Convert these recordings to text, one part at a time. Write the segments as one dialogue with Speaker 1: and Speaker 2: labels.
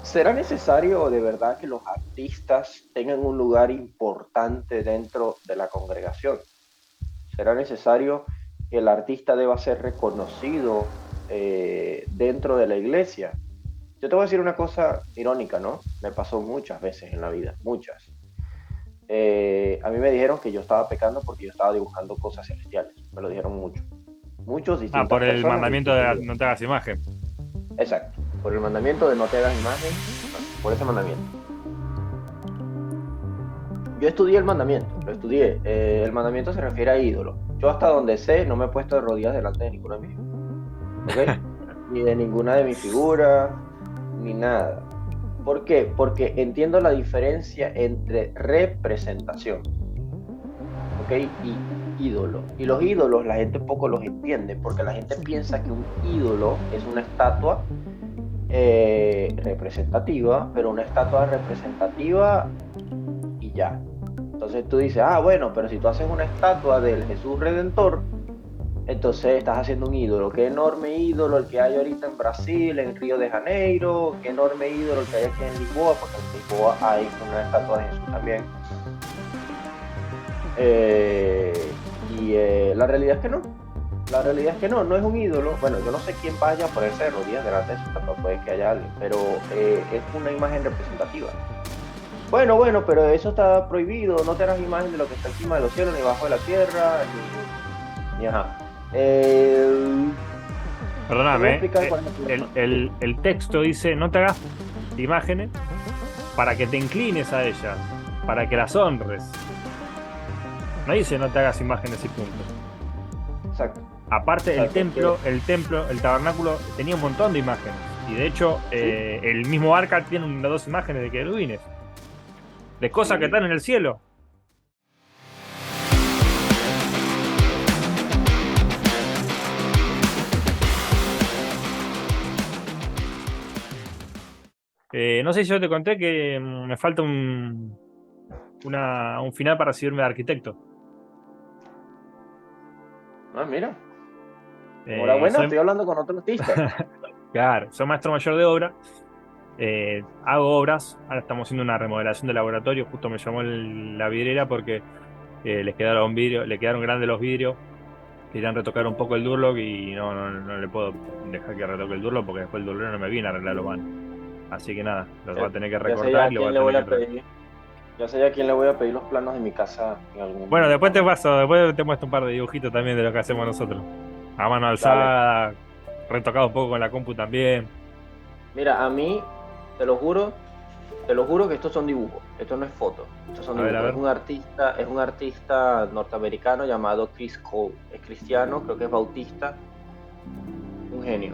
Speaker 1: ¿Será necesario de verdad que los artistas tengan un lugar importante dentro de la congregación? ¿Será necesario que el artista deba ser reconocido dentro de la iglesia? Yo te voy a decir una cosa irónica, ¿no? Me pasó muchas veces en la vida, muchas. A mí me dijeron que yo estaba pecando porque yo estaba dibujando cosas celestiales. Me lo dijeron mucho. Muchos,
Speaker 2: Ah,
Speaker 1: distintas
Speaker 2: por el
Speaker 1: personas,
Speaker 2: mandamiento
Speaker 1: distintos
Speaker 2: de
Speaker 1: lugares.
Speaker 2: no te hagas imagen.
Speaker 1: Exacto. Por el mandamiento de no te hagas imagen, por ese mandamiento. Yo estudié el mandamiento, lo estudié. El mandamiento se refiere a ídolos. Yo hasta donde sé, no me he puesto de rodillas delante de ninguno de mis ídolos, ¿ok? Ni de ninguna de mis figuras, ni nada. ¿Por qué? Porque entiendo la diferencia entre representación, ¿ok? Y ídolo. Y los ídolos la gente poco los entiende, porque la gente piensa que un ídolo es una estatua representativa, pero una estatua representativa y ya. Entonces tú dices, ah, bueno, pero si tú haces una estatua del Jesús Redentor, entonces estás haciendo un ídolo. Qué enorme ídolo el que hay ahorita en Brasil, en Río de Janeiro, qué enorme ídolo el que hay aquí en Lisboa, porque en Lisboa hay una estatua de Jesús también. La realidad es que no. La realidad es que no, no es un ídolo. Bueno, yo no sé quién vaya a ponerse de rodillas delante de su estatua, puede que haya alguien, pero es una imagen representativa. Bueno, pero eso está prohibido. No te harás imagen de lo que está encima de los cielos, ni bajo de la tierra, ni ajá. Te voy a
Speaker 2: Perdóname,
Speaker 1: explicar cuál es el problema. Sí.
Speaker 2: el texto dice, no te hagas imágenes para que te inclines a ellas, para que las honres. No dice no te hagas imágenes y punto.
Speaker 1: Exacto,
Speaker 2: Aparte,
Speaker 1: exacto. Es que,
Speaker 2: el tabernáculo tenía un montón de imágenes. Y de hecho,
Speaker 1: sí,
Speaker 2: el mismo arca tiene unas dos imágenes de querubines, de cosas que
Speaker 1: sí.
Speaker 2: están en el cielo. No sé si yo te conté que me falta un final para recibirme de arquitecto.
Speaker 1: Ah, mira.
Speaker 2: Y
Speaker 1: Enhorabuena,
Speaker 2: soy,
Speaker 1: estoy hablando con otro artista.
Speaker 2: claro, soy maestro mayor de obra. Hago obras. Ahora estamos haciendo una remodelación de laboratorio. Justo me llamó la vidriera porque le quedaron grandes los vidrios. Querían retocar un poco el Durlock y no le puedo dejar que retoque el Durlock porque después el Durlock no me viene a arreglar los vanos. Así que nada, los voy
Speaker 1: Ya,
Speaker 2: a tener que
Speaker 1: ya sé ya
Speaker 2: recortar
Speaker 1: a
Speaker 2: y los voy
Speaker 1: quién
Speaker 2: a
Speaker 1: le
Speaker 2: tener
Speaker 1: voy
Speaker 2: que
Speaker 1: a
Speaker 2: traer.
Speaker 1: pedir. Ya sé ya a quién le voy a pedir los planos de mi casa en
Speaker 2: Bueno,
Speaker 1: algún
Speaker 2: después te
Speaker 1: momento.
Speaker 2: paso, después te muestro un par de dibujitos también de lo que hacemos nosotros. A mano
Speaker 1: Dale.
Speaker 2: alzada, retocado un poco con la compu también.
Speaker 1: Mira, a mí, te lo juro, te lo juro que estos son dibujos. Esto no es foto. Estos son
Speaker 2: A
Speaker 1: dibujos.
Speaker 2: ver.
Speaker 1: Es un artista norteamericano llamado Chris Cole. Es cristiano, creo que es bautista. Un genio.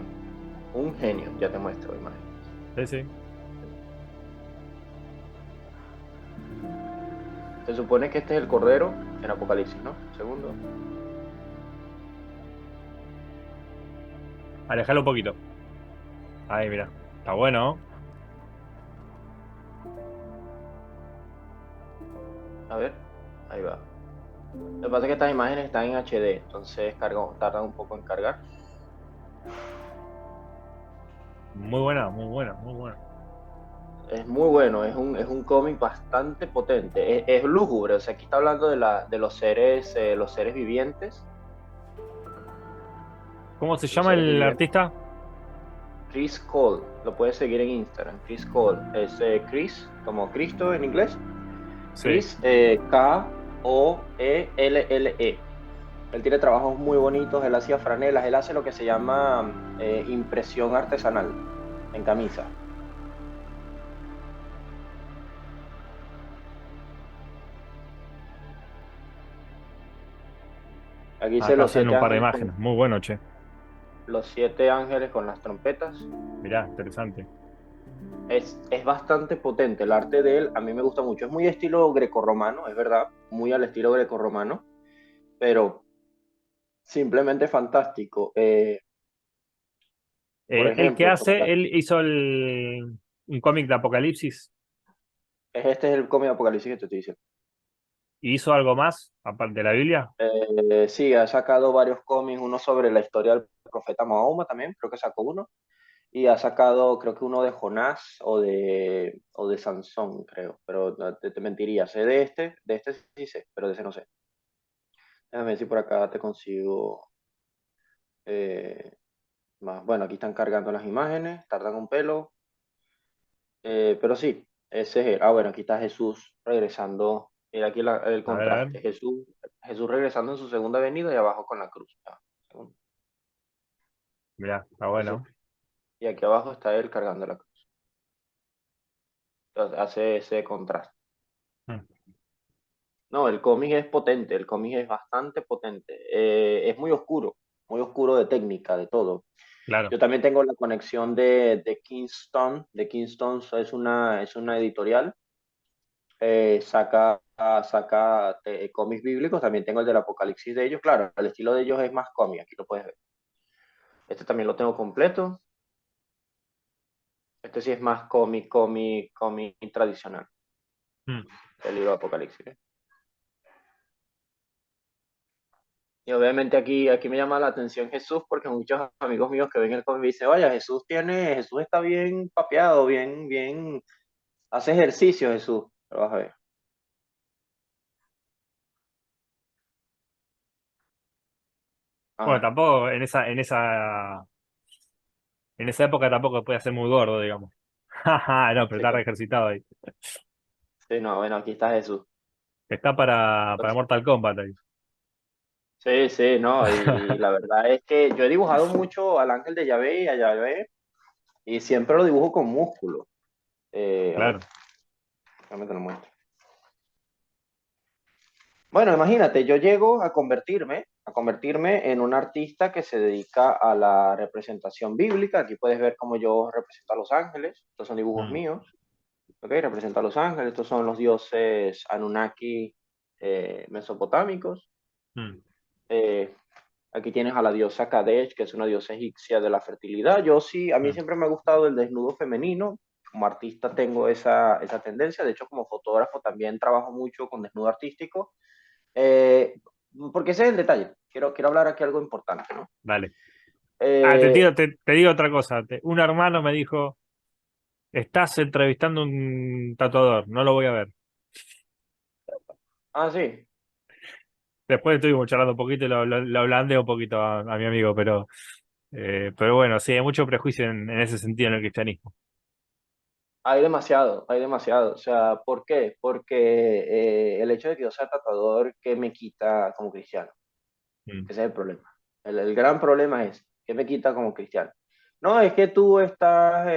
Speaker 1: Un genio. Ya te muestro imágenes.
Speaker 2: Sí, sí.
Speaker 1: Se supone que este es el Cordero en Apocalipsis, ¿no? Segundo.
Speaker 2: Alejalo un poquito. Ahí, mira. Está bueno, ¿no?
Speaker 1: A ver. Ahí va. Lo que pasa es que estas imágenes están en HD, entonces tardan un poco en cargar.
Speaker 2: Muy buena, muy buena, muy buena.
Speaker 1: Es muy bueno, es un cómic bastante potente. Es lúgubre, o sea, aquí está hablando de los seres vivientes.
Speaker 2: ¿Cómo se
Speaker 1: Los
Speaker 2: llama
Speaker 1: seres
Speaker 2: el
Speaker 1: vivientes.
Speaker 2: artista?
Speaker 1: Chris Cole, lo puedes seguir en Instagram. Chris Cole, es Chris, como Cristo en inglés.
Speaker 2: Sí.
Speaker 1: Chris, Koellele. Él tiene trabajos muy bonitos, él hacía franelas, él hace lo que se llama impresión artesanal en camisa. Aquí dice
Speaker 2: Acá salen un par de imágenes. Muy bueno, che.
Speaker 1: los siete ángeles con las trompetas.
Speaker 2: Mirá, interesante.
Speaker 1: Es bastante potente, el arte de él a mí me gusta mucho. Es muy estilo grecorromano, es verdad, muy al estilo grecorromano, pero simplemente fantástico. Por
Speaker 2: El que
Speaker 1: ejemplo,
Speaker 2: hace, él hizo un cómic de Apocalipsis
Speaker 1: este es el cómic de Apocalipsis que te estoy diciendo.
Speaker 2: y hizo algo más, aparte de la Biblia.
Speaker 1: Sí, ha sacado varios cómics, uno sobre la historia del profeta Mahoma también, creo que sacó uno. y ha sacado, creo que uno de Jonás o de Sansón, creo, pero no, te mentiría, sé de este sí sé, pero de ese no sé. Déjame ver si por acá te consigo eh, más. Bueno, aquí están cargando las imágenes, tardan un pelo, pero sí, ese es él. Ah, bueno, aquí está Jesús regresando. Mira aquí el
Speaker 2: A ver.
Speaker 1: contraste. Jesús regresando en su segunda venida y abajo con la cruz. Ah,
Speaker 2: Mirá, está
Speaker 1: entonces,
Speaker 2: bueno.
Speaker 1: y aquí abajo está él cargando la cruz. Entonces, hace ese contraste.
Speaker 2: Mm,
Speaker 1: No, el cómic es potente, el cómic es bastante potente. Es muy oscuro de técnica, de todo.
Speaker 2: claro.
Speaker 1: Yo también tengo la conexión de Kingston. De Kingston es una editorial. Saca cómics bíblicos. También tengo el del Apocalipsis de ellos. Claro, el estilo de ellos es más cómic, aquí lo puedes ver. Este también lo tengo completo. Este sí es más cómic tradicional,
Speaker 2: Mm.
Speaker 1: el libro de Apocalipsis. Y obviamente aquí me llama la atención Jesús porque muchos amigos míos que ven el cómic me dicen, vaya, Jesús está bien papeado, hace ejercicio Jesús. Lo vas a ver.
Speaker 2: Bueno,
Speaker 1: Ajá,
Speaker 2: tampoco en esa época tampoco puede ser muy gordo, digamos. No, pero
Speaker 1: sí,
Speaker 2: está re ejercitado ahí.
Speaker 1: sí, no, bueno, aquí está Jesús.
Speaker 2: Está para Mortal Kombat ahí.
Speaker 1: Sí, sí, no, y la verdad es que yo he dibujado mucho al ángel de Yahvé y a Yahvé, y siempre lo dibujo con músculo. A ver,
Speaker 2: Claro.
Speaker 1: déjame te lo muestro. Bueno, imagínate, yo llego a convertirme en un artista que se dedica a la representación bíblica. Aquí puedes ver cómo yo represento a los ángeles. Estos son dibujos
Speaker 2: Mm,
Speaker 1: míos. ¿Ok? Represento a los ángeles. Estos son los dioses Anunnaki mesopotámicos.
Speaker 2: mm,
Speaker 1: Eh, Aquí tienes a la diosa Kadesh, que es una diosa egipcia de la fertilidad. Yo sí, a mí
Speaker 2: mm.
Speaker 1: siempre me ha gustado el desnudo femenino. Como artista tengo esa tendencia. De hecho, como fotógrafo también trabajo mucho con desnudo artístico. Eh, Porque ese es el detalle. Quiero hablar aquí algo importante, ¿no?
Speaker 2: Dale. Ah,
Speaker 1: Eh,
Speaker 2: te digo otra cosa. Un hermano me dijo, estás entrevistando a un tatuador, no lo voy a ver.
Speaker 1: sí.
Speaker 2: Después estuvimos charlando un poquito y lo ablandé un poquito a mi amigo, pero bueno, sí, hay mucho prejuicio en ese sentido en el cristianismo.
Speaker 1: Hay demasiado, hay demasiado. O sea, ¿por qué? Porque el hecho de que yo sea tatuador, ¿qué me quita como cristiano?
Speaker 2: Mm,
Speaker 1: Ese es el problema. El gran problema es, ¿qué me quita como cristiano? No, es que tú estás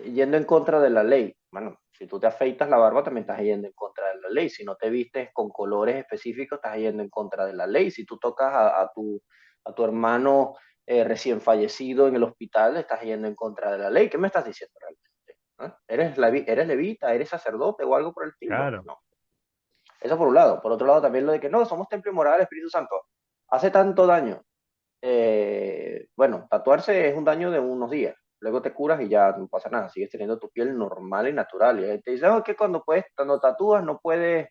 Speaker 1: yendo en contra de la ley. Bueno, si tú te afeitas la barba, también estás yendo en contra de la ley. Si no te vistes con colores específicos, estás yendo en contra de la ley. Si tú tocas a tu hermano recién fallecido en el hospital, estás yendo en contra de la ley. ¿Qué me estás diciendo realmente? ¿Ah? ¿Eres levita? ¿Eres sacerdote o algo por el estilo?
Speaker 2: claro.
Speaker 1: No. Eso por un lado. Por otro lado, también lo de que no, somos templo y morada del Espíritu Santo. Hace tanto daño. Bueno, tatuarse es un daño de unos días. Luego te curas y ya no pasa nada. Sigues teniendo tu piel normal y natural. Y ahí te dicen, que cuando tatúas no puedes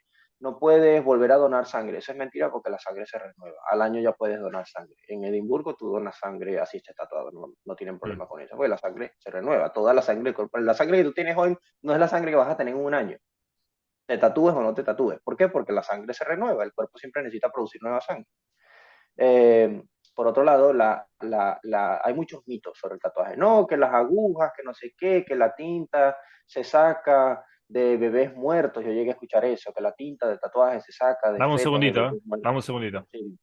Speaker 1: volver a donar sangre. Eso es mentira porque la sangre se renueva. Al año ya puedes donar sangre. En Edimburgo tú donas sangre así estés tatuado. No tienen
Speaker 2: Mm,
Speaker 1: problema con eso. Porque la sangre se renueva. Toda la sangre del cuerpo. La sangre que tú tienes hoy no es la sangre que vas a tener en un año. Te tatúes o no te tatúes. ¿Por qué? Porque la sangre se renueva. El cuerpo siempre necesita producir nueva sangre. Eh, por otro lado, hay muchos mitos sobre el tatuaje. No, que las agujas, que no sé qué, que la tinta se saca de bebés muertos. Yo llegué a escuchar eso, que la tinta de tatuaje se saca de
Speaker 2: Dame un
Speaker 1: fetos de
Speaker 2: segundito, ¿eh?
Speaker 1: bebés muertos.
Speaker 2: Dame un segundito.
Speaker 1: Sí.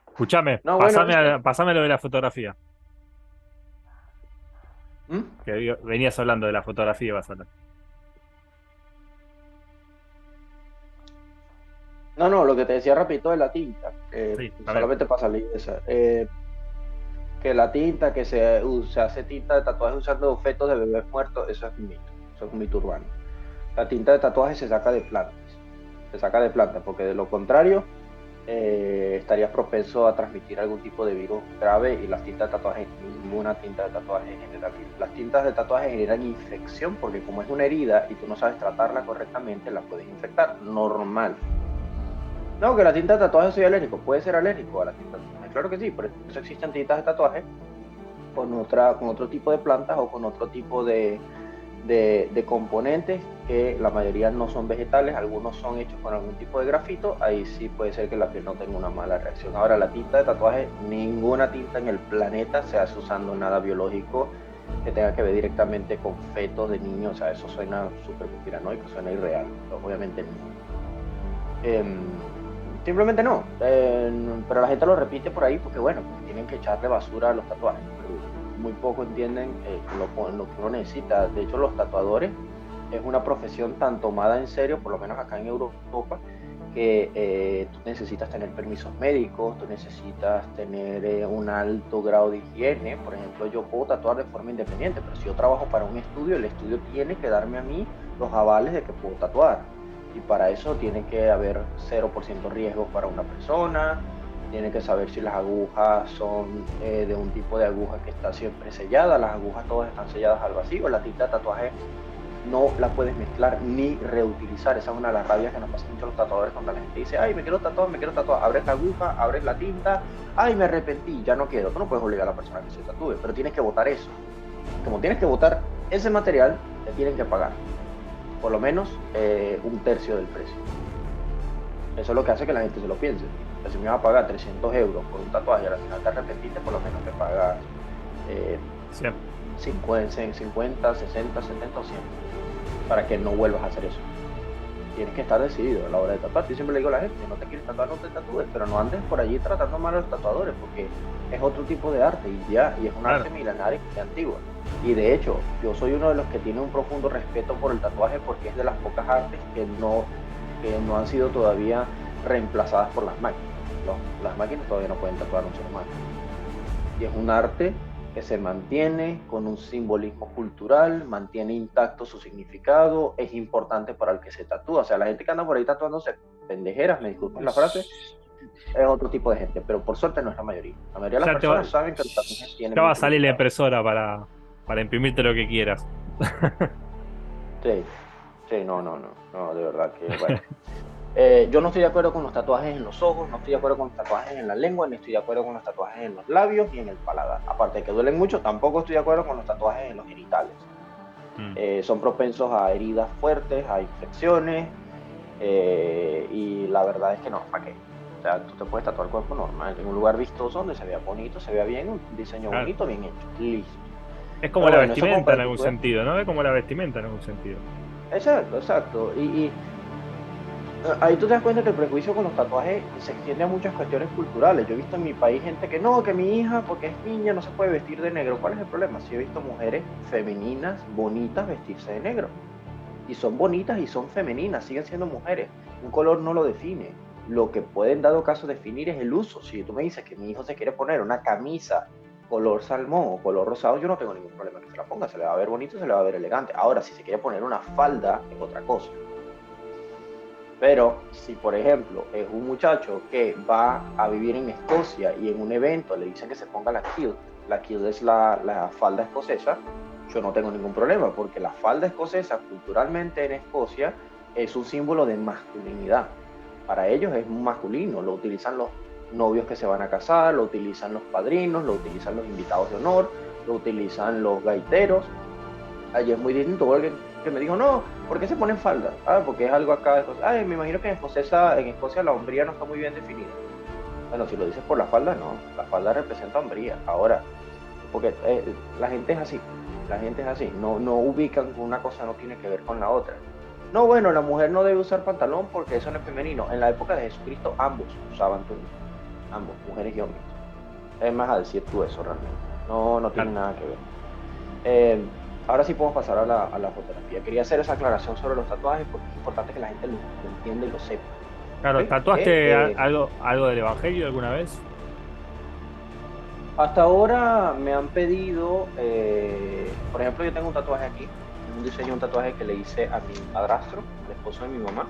Speaker 2: Escúchame,
Speaker 1: No, bueno, eso.
Speaker 2: pasame lo de la fotografía,
Speaker 1: ¿Mm?
Speaker 2: venías hablando de la fotografía, vas a hablar.
Speaker 1: No, lo que te decía rapidito de la tinta,
Speaker 2: Sí, también.
Speaker 1: solamente para salir de esa. Que la tinta, se hace tinta de tatuaje usando fetos de bebés muertos, eso es un mito, eso es un mito urbano. La tinta de tatuaje se saca de plantas, se saca de plantas, porque de lo contrario, estarías propenso a transmitir algún tipo de virus grave y las tintas de tatuaje, ninguna tinta de tatuaje genera virus. Las tintas de tatuaje generan infección porque como es una herida y tú no sabes tratarla correctamente, la puedes infectar, normal. No, que la tinta de tatuaje soy alérgico, puede ser alérgico a la tinta de tatuaje, claro que sí, por eso existen tintas de tatuaje con otro tipo de plantas o con otro tipo de componentes que la mayoría no son vegetales, algunos son hechos con algún tipo de grafito, ahí sí puede ser que la piel no tenga una mala reacción. Ahora, la tinta de tatuaje, ninguna tinta en el planeta se hace usando nada biológico que tenga que ver directamente con fetos de niños, o sea, eso suena súper conspiranoico, suena irreal, pero obviamente no. Simplemente no, pero la gente lo repite por ahí porque bueno, porque tienen que echarle basura a los tatuajes, pero muy poco entienden lo que uno necesita. De hecho, los tatuadores es una profesión tan tomada en serio, por lo menos acá en Europa, que tú necesitas tener permisos médicos, tú necesitas tener un alto grado de higiene. Por ejemplo, yo puedo tatuar de forma independiente, pero si yo trabajo para un estudio, el estudio tiene que darme a mí los avales de que puedo tatuar. Y para eso tiene que haber 0% riesgo para una persona, tiene que saber si las agujas son de un tipo de aguja que está siempre sellada, las agujas todas están selladas al vacío, la tinta de tatuaje no la puedes mezclar ni reutilizar. Esa es una de las rabias que nos pasa mucho a los tatuadores cuando la gente dice, ay, me quiero tatuar, abres la aguja, abres la tinta, ay, me arrepentí, ya no quiero. Tú no puedes obligar a la persona a que se tatúe, pero tienes que botar eso. Como tienes que botar ese material, te tienen que pagar por lo menos un tercio del precio. Eso es lo que hace que la gente se lo piense. Si me vas a pagar 300 euros por un tatuaje y al final te arrepentiste, por lo menos te pagas 50, 60, 70 o 100 para que no vuelvas a hacer eso. Tienes que estar decidido a la hora de tatuar. Yo siempre le digo a la gente, no te quieres tatuar, no te tatúes, pero no andes por allí tratando mal a los tatuadores, porque es otro tipo de arte y es un arte milenaria y antigua. Y de hecho, yo soy uno de los que tiene un profundo respeto por el tatuaje porque es de las pocas artes que no han sido todavía reemplazadas por las máquinas. Las máquinas todavía no pueden tatuar a un ser humano. Y es un arte que se mantiene con un simbolismo cultural, mantiene intacto su significado, es importante para el que se tatúa. O sea, la gente que anda por ahí tatuándose pendejeras, me disculpan la frase, es otro tipo de gente, pero por suerte no es la mayoría. La mayoría de las personas saben que los tatuajes tienen...
Speaker 2: Ya va a salir la impresora para imprimirte lo que quieras.
Speaker 1: Sí, no, de verdad que bueno. Yo no estoy de acuerdo con los tatuajes en los ojos, no estoy de acuerdo con los tatuajes en la lengua, ni estoy de acuerdo con los tatuajes en los labios y en el paladar. Aparte de que duelen mucho, tampoco estoy de acuerdo con los tatuajes en los genitales. Son propensos a heridas fuertes, a infecciones, y la verdad es que no, ¿para qué? O sea, tú te puedes tatuar el cuerpo normal, en un lugar vistoso donde se vea bonito, se vea bien, un diseño bonito, bien hecho, listo.
Speaker 2: Es como la vestimenta en algún sentido, ¿no? Es como la vestimenta en algún sentido.
Speaker 1: Exacto. Y ahí tú te das cuenta que el prejuicio con los tatuajes se extiende a muchas cuestiones culturales. Yo he visto en mi país gente que no, que mi hija, porque es niña, no se puede vestir de negro. ¿Cuál es el problema? Sí he visto mujeres femeninas, bonitas, vestirse de negro. Y son bonitas y son femeninas, siguen siendo mujeres. Un color no lo define. Lo que puede en dado caso definir es el uso. Si tú me dices que mi hijo se quiere poner una camisa color salmón o color rosado, yo no tengo ningún problema que se la ponga. Se le va a ver bonito, se le va a ver elegante. Ahora, si se quiere poner una falda, es otra cosa. Pero si, por ejemplo, es un muchacho que va a vivir en Escocia y en un evento le dicen que se ponga la kilt es la falda escocesa, yo no tengo ningún problema, porque la falda escocesa culturalmente en Escocia es un símbolo de masculinidad. Para ellos es masculino, lo utilizan los novios que se van a casar, lo utilizan los padrinos, lo utilizan los invitados de honor, lo utilizan los gaiteros. Allí es muy distinto. Alguien que me dijo, no, ¿por qué se ponen falda? Porque es algo acá de Escocia. Me imagino que en Escocia la hombría no está muy bien definida. Bueno, si lo dices por la falda, no. La falda representa hombría. Ahora, porque la gente es así. No ubican que una cosa no tiene que ver con la otra. No, bueno, la mujer no debe usar pantalón porque eso no es femenino. En la época de Jesucristo ambos usaban túnica. Ambos, mujeres y hombres. Es más a decir tú eso realmente. No tiene nada que ver. Ahora sí podemos pasar a la fotografía. Quería hacer esa aclaración sobre los tatuajes porque es importante que la gente lo entienda y lo sepa.
Speaker 2: Claro, ¿tatuaste algo del Evangelio alguna vez?
Speaker 1: Hasta ahora me han pedido, por ejemplo, yo tengo un tatuaje aquí, un tatuaje que le hice a mi padrastro, al esposo de mi mamá.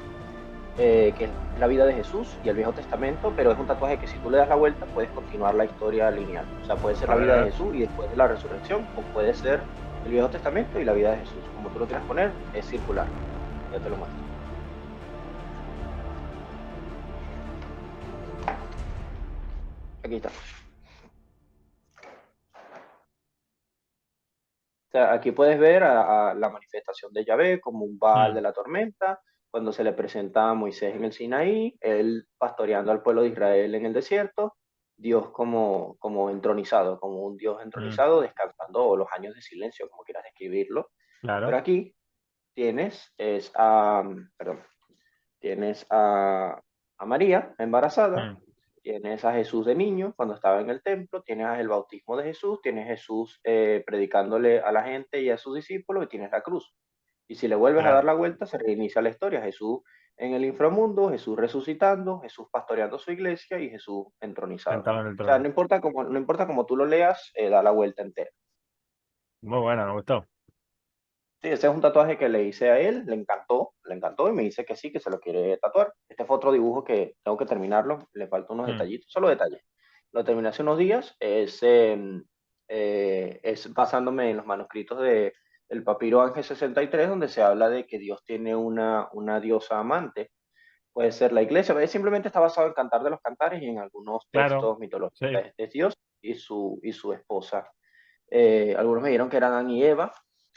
Speaker 1: que es la vida de Jesús y el Viejo Testamento, pero es un tatuaje que si tú le das la vuelta puedes continuar la historia lineal. O sea, puede ser
Speaker 2: A
Speaker 1: la vida de
Speaker 2: ver.
Speaker 1: Jesús y después de la resurrección, o puede ser el Viejo Testamento y la vida de Jesús. Como tú lo quieras poner, es circular. Ya te lo muestro. Aquí está. O sea, aquí puedes ver a la manifestación de Yahvé como un Baal
Speaker 2: Mm,
Speaker 1: de la tormenta, cuando se le presenta a Moisés en el Sinaí, él pastoreando al pueblo de Israel en el desierto, Dios como entronizado, como un Dios
Speaker 2: mm,
Speaker 1: entronizado, descansando, o los años de silencio, como quieras describirlo. Pero
Speaker 2: claro.
Speaker 1: aquí perdón, tienes a María embarazada,
Speaker 2: Mm,
Speaker 1: tienes a Jesús de niño cuando estaba en el templo, tienes el bautismo de Jesús, tienes Jesús predicándole a la gente y a sus discípulos y tienes la cruz. Y si le vuelves a dar
Speaker 2: claro.
Speaker 1: la vuelta, se reinicia la historia. Jesús en el inframundo, Jesús resucitando, Jesús pastoreando su iglesia y Jesús entronizado.
Speaker 2: Sentado en el
Speaker 1: O sea,
Speaker 2: trono.
Speaker 1: no importa cómo tú lo leas, da la vuelta entera.
Speaker 2: Muy bueno, me gustó.
Speaker 1: Sí, ese es un tatuaje que le hice a él, le encantó y me dice que sí, que se lo quiere tatuar. Este fue otro dibujo que tengo que terminarlo, le faltan unos
Speaker 2: Mm,
Speaker 1: detallitos, solo detalles. Lo terminé hace unos días, es basándome en los manuscritos de el Papiro Ángel 63, donde se habla de que Dios tiene una diosa amante. Puede ser la iglesia, pero simplemente está basado en Cantar de los Cantares y en algunos
Speaker 2: claro.
Speaker 1: textos mitológicos.
Speaker 2: Sí.
Speaker 1: Es Dios y su esposa. Algunos me dijeron que eran Adán y Eva.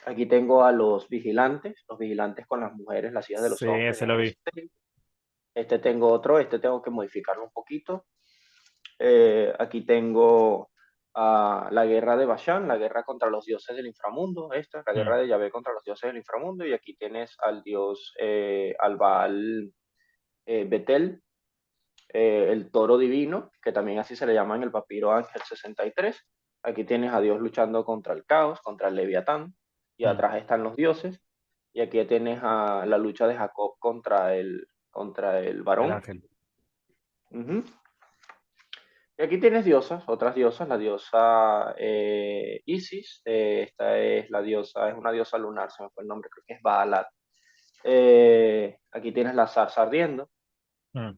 Speaker 1: Aquí tengo a los vigilantes con las mujeres, las hijas de los
Speaker 2: Sí,
Speaker 1: hombres
Speaker 2: ese
Speaker 1: en
Speaker 2: lo vi.
Speaker 1: Génesis. Este tengo otro, este tengo que modificarlo un poquito. Aquí tengo la guerra de Bashan, la guerra contra los dioses del inframundo, esta, la
Speaker 2: Mm,
Speaker 1: guerra de Yahvé contra los dioses del inframundo, y aquí tienes al dios, al Baal Betel, el toro divino, que también así se le llama en el papiro Ángel 63. Aquí tienes a Dios luchando contra el caos, contra el Leviatán, y
Speaker 2: mm,
Speaker 1: atrás están los dioses. Y aquí tienes a la lucha de Jacob contra el
Speaker 2: el
Speaker 1: varón.
Speaker 2: ángel.
Speaker 1: Ujú. Y aquí tienes diosas, otras diosas, la diosa Isis, esta es la diosa, es una diosa lunar, se me fue el nombre, creo que es Baalat. Aquí tienes la zarza ardiendo,
Speaker 2: Mm,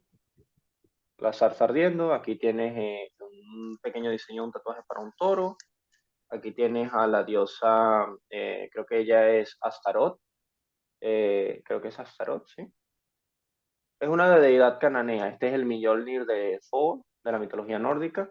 Speaker 1: aquí tienes un pequeño diseño, un tatuaje para un toro, aquí tienes a la diosa, creo que ella es Astaroth, creo que es Astaroth, sí. Es una deidad cananea, este es el Mjolnir de Thor, de la mitología nórdica.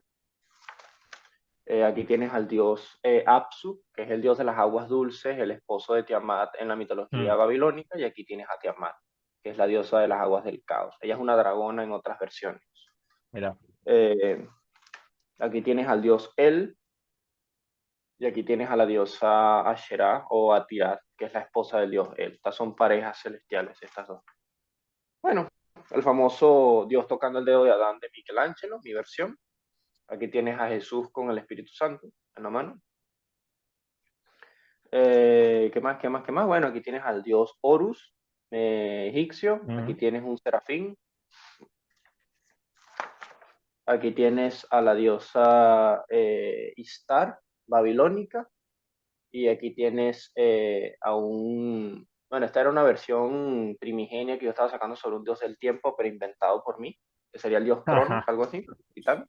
Speaker 1: Aquí tienes al dios Apsu, que es el dios de las aguas dulces, el esposo de Tiamat en la mitología
Speaker 2: mm,
Speaker 1: babilónica, y aquí tienes a Tiamat, que es la diosa de las aguas del caos. Ella es una dragona en otras versiones.
Speaker 2: mira.
Speaker 1: Eh, Aquí tienes al dios El, y aquí tienes a la diosa Asherah o Atirat, que es la esposa del dios El. Estas son parejas celestiales, estas dos. Bueno, el famoso Dios tocando el dedo de Adán de Michelangelo, mi versión. Aquí tienes a Jesús con el Espíritu Santo en la mano. ¿Qué más? ¿Qué más? ¿Qué más? Bueno, aquí tienes al dios Horus, egipcio. Aquí
Speaker 2: Mm,
Speaker 1: tienes un serafín. Aquí tienes a la diosa Istar, babilónica. Y aquí tienes a un... Bueno, esta era una versión primigenia que yo estaba sacando sobre un dios del tiempo, pero inventado por mí, que sería el dios Cronos,
Speaker 2: ajá.
Speaker 1: algo así. Titán.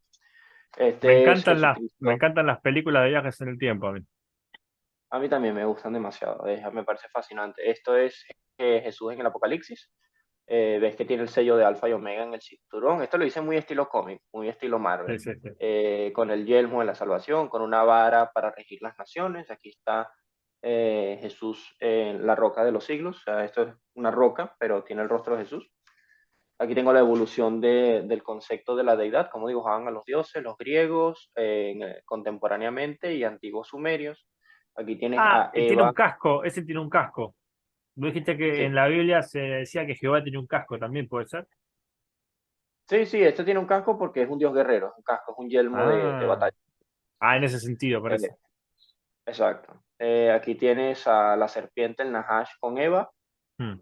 Speaker 1: Este es
Speaker 2: Me
Speaker 1: Jesucristo.
Speaker 2: encantan las películas de viajes en el tiempo a mí.
Speaker 1: A mí también me gustan demasiado, me parece fascinante. Esto es Jesús en el Apocalipsis. Ves que tiene el sello de Alfa y Omega en el cinturón. Esto lo hice muy estilo cómic, muy estilo
Speaker 2: Sí,
Speaker 1: Marvel.
Speaker 2: sí, sí.
Speaker 1: Con el yelmo de la salvación, con una vara para regir las naciones. Aquí está Jesús en la roca de los siglos. O sea, esto es una roca, pero tiene el rostro de Jesús. Aquí tengo la evolución del concepto de la deidad, cómo dibujaban a los dioses, los griegos contemporáneamente y antiguos sumerios. Aquí tienes
Speaker 2: Ah,
Speaker 1: a
Speaker 2: y tiene un
Speaker 1: Eva.
Speaker 2: casco, ese tiene un casco. ¿No dijiste que en
Speaker 1: Sí,
Speaker 2: la Biblia se decía que Jehová tenía un casco también, puede ser?
Speaker 1: sí, sí, este tiene un casco porque es un dios guerrero, es un casco, es un yelmo de
Speaker 2: Ah,
Speaker 1: batalla.
Speaker 2: ah, en ese sentido, por eso.
Speaker 1: Eh, exacto. Aquí tienes a la serpiente, el Nahash con Eva.
Speaker 2: Mm,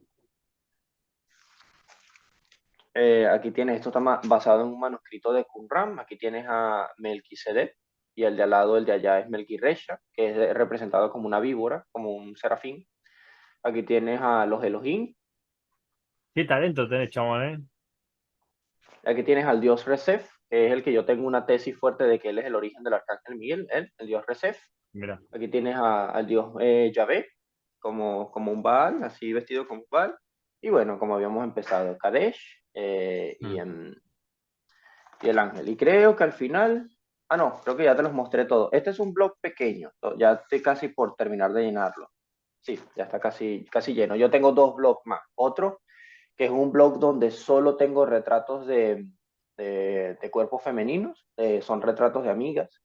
Speaker 1: Aquí tienes, esto está basado en un manuscrito de Qumran. Aquí tienes a Melquisedec y el de al lado, el de allá es Melquiresha, que es representado como una víbora, como un serafín. Aquí tienes a los Elohim,
Speaker 2: Qué talento tenés, chabón, ¿eh?
Speaker 1: Aquí tienes al dios Recep, que es el que yo tengo una tesis fuerte de que él es el origen del arcángel Miguel, él, el dios Recep.
Speaker 2: Mira.
Speaker 1: Aquí tienes al dios Yahvé, como un Baal, así vestido como un Baal. Y bueno, como habíamos empezado, Kadesh
Speaker 2: Mm.
Speaker 1: y el ángel. Y creo que al final, no, creo que ya te los mostré todos. Este es un blog pequeño, ya estoy casi por terminar de llenarlo. Sí, ya está casi lleno. Yo tengo dos blogs más. Otro, que es un blog donde solo tengo retratos de cuerpos femeninos, son retratos de amigas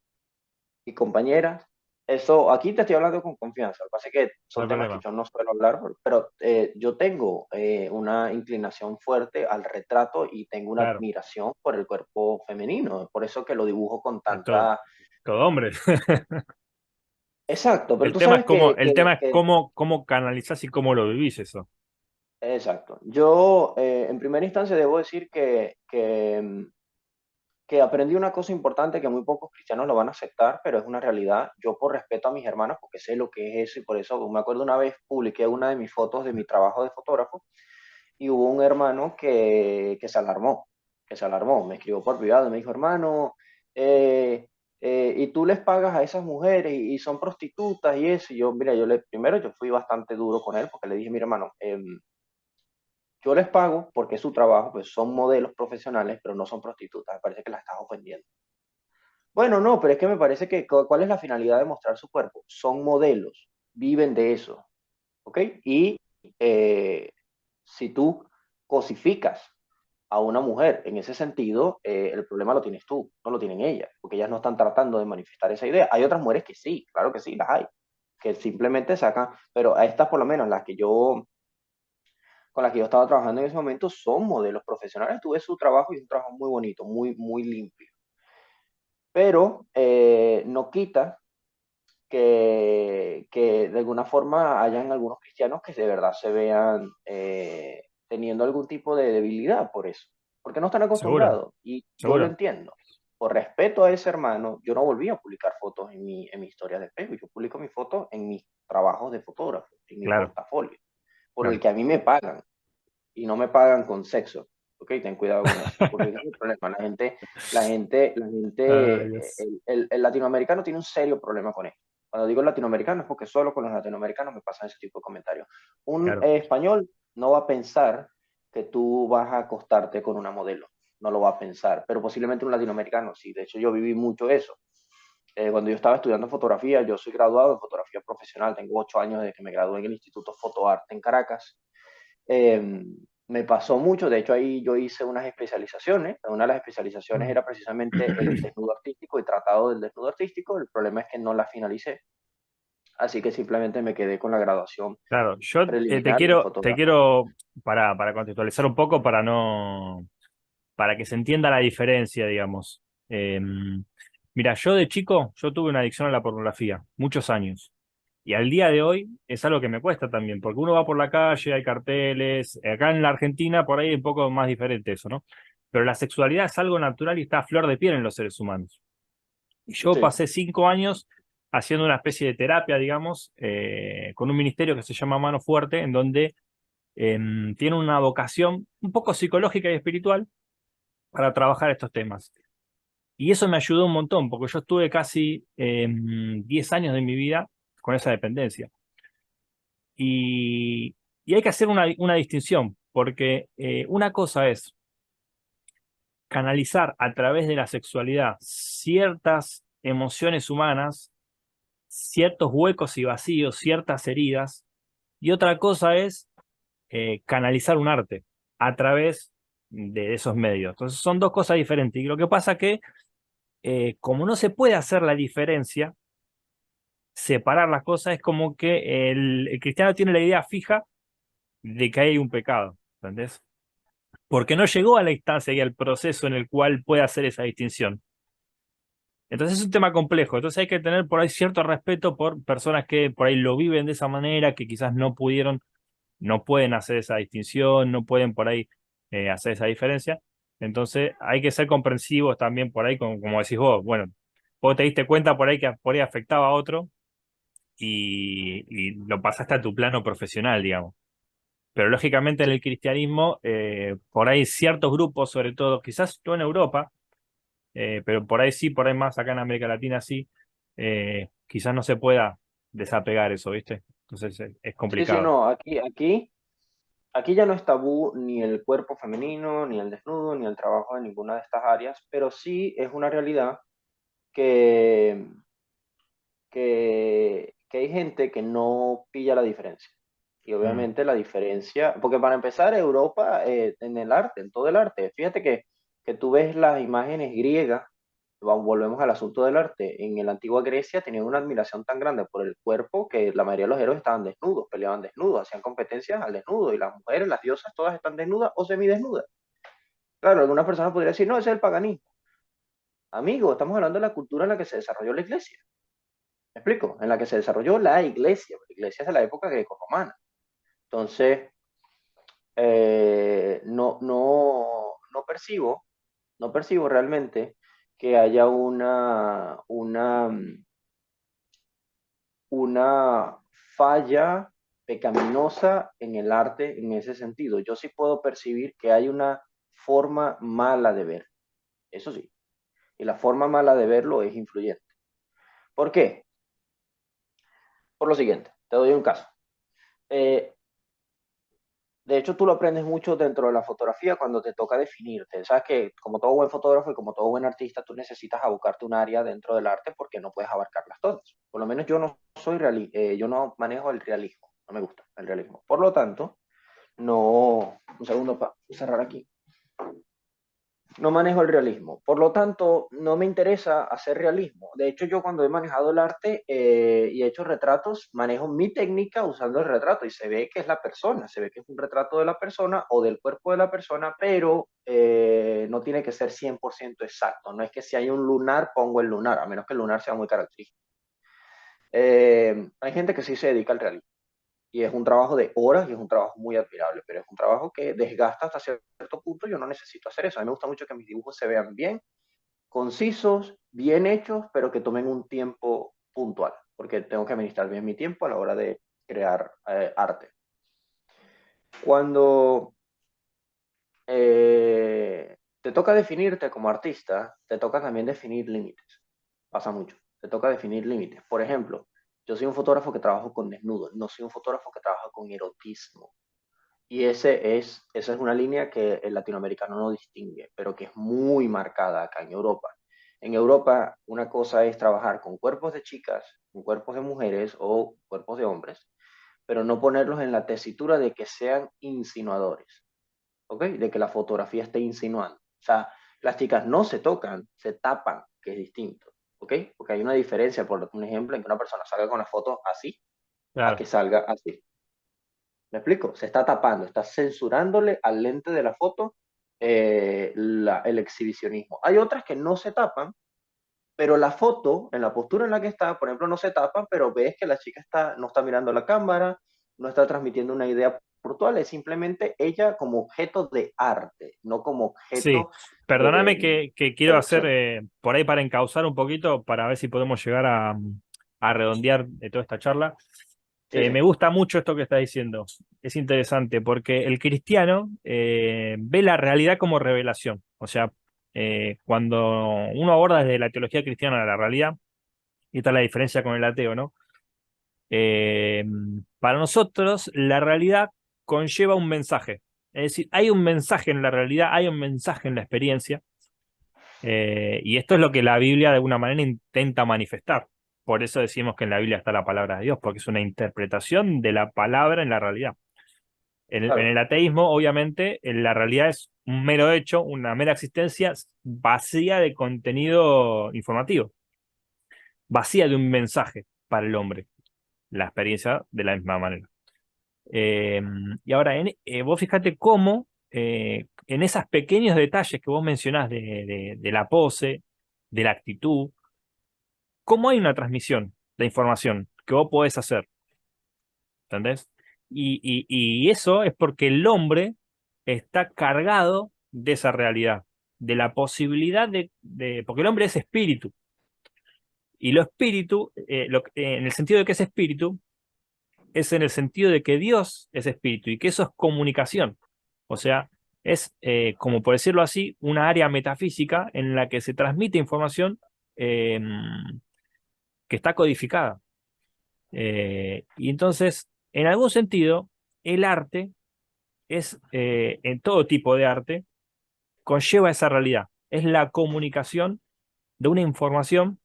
Speaker 1: y compañeras. Eso, aquí te estoy hablando con confianza. Lo que pasa es que
Speaker 2: No
Speaker 1: son
Speaker 2: hay
Speaker 1: temas que
Speaker 2: problema.
Speaker 1: yo no suelo hablar, pero yo tengo una inclinación fuerte al retrato y tengo una
Speaker 2: Claro.
Speaker 1: admiración por el cuerpo femenino. Por eso que lo dibujo con
Speaker 2: Es todo,
Speaker 1: tanta...
Speaker 2: todo hombre.
Speaker 1: Exacto, pero
Speaker 2: El
Speaker 1: tú
Speaker 2: tema es
Speaker 1: sabes
Speaker 2: cómo,
Speaker 1: que,
Speaker 2: el tema es cómo canalizás y cómo lo vivís eso.
Speaker 1: exacto. Yo, en primera instancia, debo decir que aprendí una cosa importante que muy pocos cristianos lo van a aceptar, pero es una realidad. Yo por respeto a mis hermanos, porque sé lo que es eso y por eso me acuerdo una vez publiqué una de mis fotos de mi trabajo de fotógrafo y hubo un hermano que se alarmó, me escribió por privado y me dijo, hermano, y tú les pagas a esas mujeres y son prostitutas y eso. Y yo, mira, primero yo fui bastante duro con él porque le dije, mira hermano, yo les pago porque es su trabajo, pues son modelos profesionales, pero no son prostitutas, me parece que las estás ofendiendo. Bueno, no, pero es que me parece que ¿cuál es la finalidad de mostrar su cuerpo? Son modelos, viven de eso, ¿ok? Y eh, si tú cosificas a una mujer en ese sentido, el problema lo tienes tú, no lo tienen ellas, porque ellas no están tratando de manifestar esa idea. Hay otras mujeres que sí, claro que sí, las hay, que simplemente sacan, pero a estas por lo menos con las que yo estaba trabajando en ese momento son modelos profesionales, tuve su trabajo y un trabajo muy bonito, muy limpio. Pero no quita que de alguna forma hayan algunos cristianos que de verdad se vean teniendo algún tipo de debilidad por eso, porque no están
Speaker 2: Seguro,
Speaker 1: acostumbrados y yo lo
Speaker 2: seguro.
Speaker 1: entiendo. Por respeto a ese hermano, yo no volví a publicar fotos en mi historia de Facebook, yo publico mis fotos en mis trabajos de fotógrafo, en mi
Speaker 2: Claro,
Speaker 1: portafolio, por el
Speaker 2: claro.
Speaker 1: que a mí me pagan y no me pagan con sexo. Ok, ten cuidado con eso, porque ese es el problema.
Speaker 2: Ay, Dios.
Speaker 1: El latinoamericano tiene un serio problema con esto. Cuando digo latinoamericano es porque solo con los latinoamericanos me pasan ese tipo de comentarios. Un
Speaker 2: Claro,
Speaker 1: español no va a pensar que tú vas a acostarte con una modelo, no lo va a pensar, pero posiblemente un latinoamericano sí. De hecho, yo viví mucho eso. Cuando yo estaba estudiando fotografía, yo soy graduado en fotografía profesional, tengo 8 años desde que me gradué en el Instituto Fotoarte en Caracas. Eh, Me pasó mucho, de hecho ahí yo hice unas especializaciones, una de las especializaciones
Speaker 2: mm.
Speaker 1: era precisamente el desnudo artístico y tratado del desnudo artístico, el problema es que no la finalicé, así que simplemente me quedé con la graduación
Speaker 2: Claro, yo te
Speaker 1: preliminar de
Speaker 2: quiero, te
Speaker 1: fotógrafo.
Speaker 2: quiero, para contextualizar un poco, para que se entienda la diferencia, digamos. Mira, yo de chico, yo tuve una adicción a la pornografía, muchos años. Y al día de hoy es algo que me cuesta también, porque uno va por la calle, hay carteles, acá en la Argentina por ahí es un poco más diferente eso, ¿no? Pero la sexualidad es algo natural y está a flor de piel en los seres humanos. Y yo
Speaker 1: Sí,
Speaker 2: pasé 5 años haciendo una especie de terapia, digamos, con un ministerio que se llama Mano Fuerte, en donde tiene una vocación un poco psicológica y espiritual para trabajar estos temas. Y eso me ayudó un montón, porque yo estuve casi 10 años de mi vida con esa dependencia. Y, y hay que hacer una distinción, porque una cosa es canalizar a través de la sexualidad ciertas emociones humanas, ciertos huecos y vacíos, ciertas heridas, y otra cosa es canalizar un arte a través de esos medios. Entonces son dos cosas diferentes. Y lo que pasa que, como no se puede hacer la diferencia, separar las cosas, es como que el cristiano tiene la idea fija de que hay un pecado, ¿entendés? Porque no llegó a la instancia y al proceso en el cual puede hacer esa distinción. Entonces es un tema complejo, entonces hay que tener por ahí cierto respeto por personas que por ahí lo viven de esa manera, que quizás no pudieron, no pueden hacer esa distinción, no pueden por ahí hacer esa diferencia. Entonces hay que ser comprensivos también por ahí, como decís vos, bueno, vos te diste cuenta por ahí que por ahí afectaba a otro y lo pasaste a tu plano profesional, digamos. pero lógicamente en el cristianismo, por ahí ciertos grupos, sobre todo, quizás no en Europa, pero por ahí sí, por ahí más acá en América Latina sí, quizás no se pueda desapegar eso, ¿viste? Entonces es
Speaker 1: Sí, sí,
Speaker 2: complicado.
Speaker 1: no, aquí ya no es tabú ni el cuerpo femenino, ni el desnudo, ni el trabajo en ninguna de estas áreas, pero sí es una realidad que, que hay gente que no pilla la diferencia. Y
Speaker 2: Mm,
Speaker 1: obviamente la diferencia, porque para empezar, Europa, en el arte, en todo el arte, fíjate que tú ves las imágenes griegas, volvemos al asunto del arte, en la antigua Grecia tenían una admiración tan grande por el cuerpo que la mayoría de los héroes estaban desnudos, peleaban desnudos, hacían competencias al desnudo, y las mujeres, las diosas, todas están desnudas o semidesnudas. Claro, algunas personas podrían decir, no, ese es el paganismo. Amigo, estamos hablando de la cultura en la que se desarrolló la iglesia. ¿Me explico? En la que se desarrolló la iglesia es de la época greco-romana. Entonces, no percibo realmente que haya una falla pecaminosa en el arte en ese sentido. Yo sí puedo percibir que hay una forma mala de ver, eso sí, y la forma mala de verlo es influyente. ¿Por qué? Por lo siguiente, te doy un caso. Eh, De hecho, tú lo aprendes mucho dentro de la fotografía cuando te toca definirte. Sabes que como todo buen fotógrafo y como todo buen artista, tú necesitas abocarte un área dentro del arte porque no puedes abarcarlas todas. Por lo menos yo no yo no manejo el realismo. No me gusta el realismo. Por lo tanto, no, un segundo para cerrar aquí, no manejo el realismo. Por lo tanto, no me interesa hacer realismo. De hecho, yo cuando he manejado el arte y he hecho retratos, manejo mi técnica usando el retrato y se ve que es la persona, se ve que es un retrato de la persona o del cuerpo de la persona, pero no tiene que ser 100% exacto. No es que si hay un lunar, pongo el lunar, a menos que el lunar sea muy característico. Hay gente que sí se dedica al realismo y es un trabajo de horas y es un trabajo muy admirable, pero es un trabajo que desgasta hasta cierto punto. Yo no necesito hacer eso. A mí me gusta mucho que mis dibujos se vean bien, concisos, bien hechos, pero que tomen un tiempo puntual, porque tengo que administrar bien mi tiempo a la hora de crear arte. Cuando te toca definirte como artista, te toca también definir límites. Pasa mucho. Te toca definir límites. Por ejemplo, yo soy un fotógrafo que trabajo con desnudo, no soy un fotógrafo que trabaja con erotismo. Y esa es una línea que el latinoamericano no distingue, pero que es muy marcada acá en Europa. En Europa, una cosa es trabajar con cuerpos de chicas, con cuerpos de mujeres o cuerpos de hombres, pero no ponerlos en la tesitura de que sean insinuadores, ¿ok? De que la fotografía esté insinuando. O sea, las chicas no se tocan, se tapan, que es distinto, ¿ok? Porque hay una diferencia, por un ejemplo, en que una persona salga con la foto así a
Speaker 2: claro.
Speaker 1: que salga así. ¿Me explico? Se está tapando, está censurándole al lente de la foto el exhibicionismo. Hay otras que no se tapan, pero la foto, en la postura en la que está, por ejemplo, no se tapan, pero ves que la chica no está mirando la cámara, no está transmitiendo una idea puntual, es simplemente ella como objeto de arte, no como
Speaker 2: Sí,
Speaker 1: objeto
Speaker 2: perdóname
Speaker 1: de
Speaker 2: que quiero hacer
Speaker 1: elección.
Speaker 2: por ahí para encauzar un poquito, para ver si podemos llegar a redondear toda esta charla.
Speaker 1: Sí, sí,
Speaker 2: Me gusta mucho esto que estás diciendo. Es interesante porque el cristiano ve la realidad como revelación. O sea, cuando uno aborda desde la teología cristiana la realidad, y esta es la diferencia con el ateo, ¿no? Eh, para nosotros, la realidad conlleva un mensaje. Es decir, hay un mensaje en la realidad, hay un mensaje en la experiencia, y esto es lo que la Biblia de alguna manera intenta manifestar. Por eso decimos que en la Biblia está la palabra de Dios, porque es una interpretación de la palabra en la realidad. En
Speaker 1: claro.
Speaker 2: el ateísmo, obviamente, la realidad es un mero hecho, una mera existencia vacía de contenido informativo, vacía de un mensaje para el hombre, la experiencia de la misma manera. Eh, y ahora, vos fíjate cómo en esos pequeños detalles que vos mencionás de la pose, de la actitud, cómo hay una transmisión de información que vos podés hacer, ¿entendés? Y eso es porque el hombre está cargado de esa realidad, de la posibilidad porque el hombre es espíritu, y lo espíritu, en el sentido de que es espíritu, es en el sentido de que Dios es espíritu y que eso es comunicación. O sea, es, como por decirlo así, una área metafísica en la que se transmite información eh, que está codificada. Y entonces, en algún sentido, el arte es, en todo tipo de arte, conlleva esa realidad. Es la comunicación de una información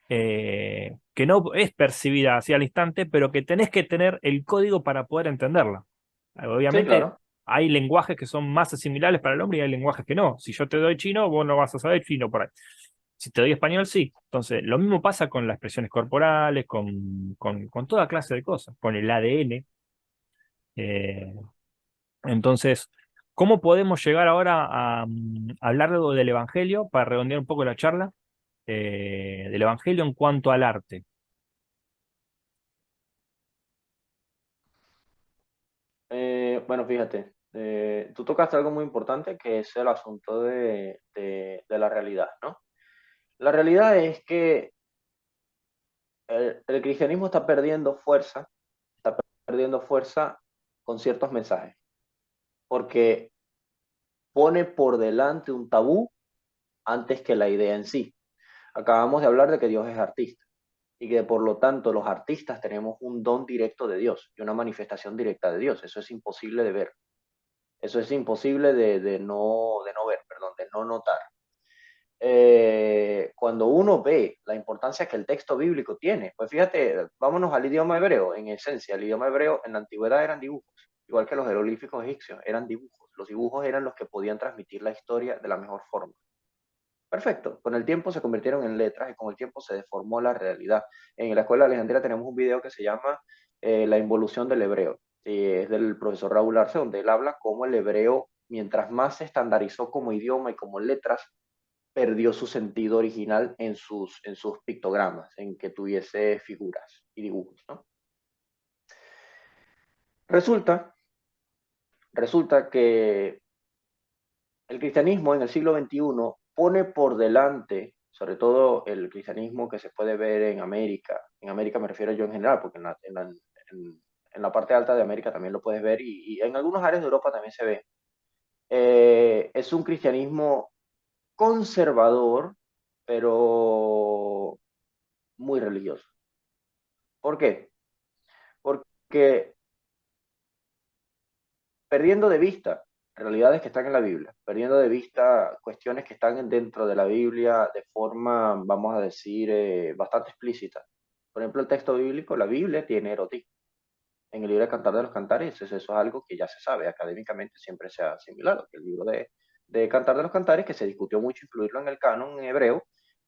Speaker 2: que no es percibida hacia el instante, pero que tenés que tener el código para poder entenderla.
Speaker 1: Sí,
Speaker 2: Obviamente,
Speaker 1: claro.
Speaker 2: hay lenguajes que son más asimilables para el hombre y hay lenguajes que no. Si yo te doy chino, vos no vas a saber chino por ahí. Si te doy español, sí. Entonces, lo mismo pasa con las expresiones corporales, con toda clase de cosas, con el ADN. eh, entonces, ¿cómo podemos llegar ahora a hablar algo del Evangelio para redondear un poco la charla? Del Evangelio en cuanto al arte.
Speaker 1: Bueno, fíjate, tú tocaste algo muy importante que es el asunto de la realidad, ¿no? La realidad es que el cristianismo está perdiendo fuerza con ciertos mensajes, porque pone por delante un tabú antes que la idea en sí. Acabamos de hablar de que Dios es artista y que por lo tanto los artistas tenemos un don directo de Dios y una manifestación directa de Dios. Eso es imposible de ver. Eso es imposible de no ver, perdón, de no notar. Cuando uno ve la importancia que el texto bíblico tiene, pues fíjate, vámonos al idioma hebreo, en esencia, el idioma hebreo en la antigüedad eran dibujos, igual que los jeroglíficos egipcios, eran dibujos. Los dibujos eran los que podían transmitir la historia de la mejor forma. Perfecto, con el tiempo se convirtieron en letras y con el tiempo se deformó la realidad. En la Escuela de Alejandría tenemos un video que se llama La involución del hebreo, y es del profesor Raúl Arce, donde él habla cómo el hebreo, mientras más se estandarizó como idioma y como letras, perdió su sentido original en sus pictogramas, en que tuviese figuras y dibujos, ¿no? Resulta, resulta que el cristianismo en el siglo XXI pone por delante, sobre todo el cristianismo que se puede ver en América me refiero yo en general, porque en la parte alta de América también lo puedes ver y en algunas áreas de Europa también se ve. Es un cristianismo conservador, pero muy religioso. ¿Por qué? Porque perdiendo de vista realidades que están en la Biblia, perdiendo de vista cuestiones que están dentro de la Biblia de forma, vamos a decir, bastante explícita. Por ejemplo, el texto bíblico, la Biblia tiene erotismo. En el libro de Cantar de los Cantares, eso es algo que ya se sabe, académicamente siempre se ha asimilado, que el libro de Cantar de los Cantares, que se discutió mucho incluirlo en el canon en hebreo,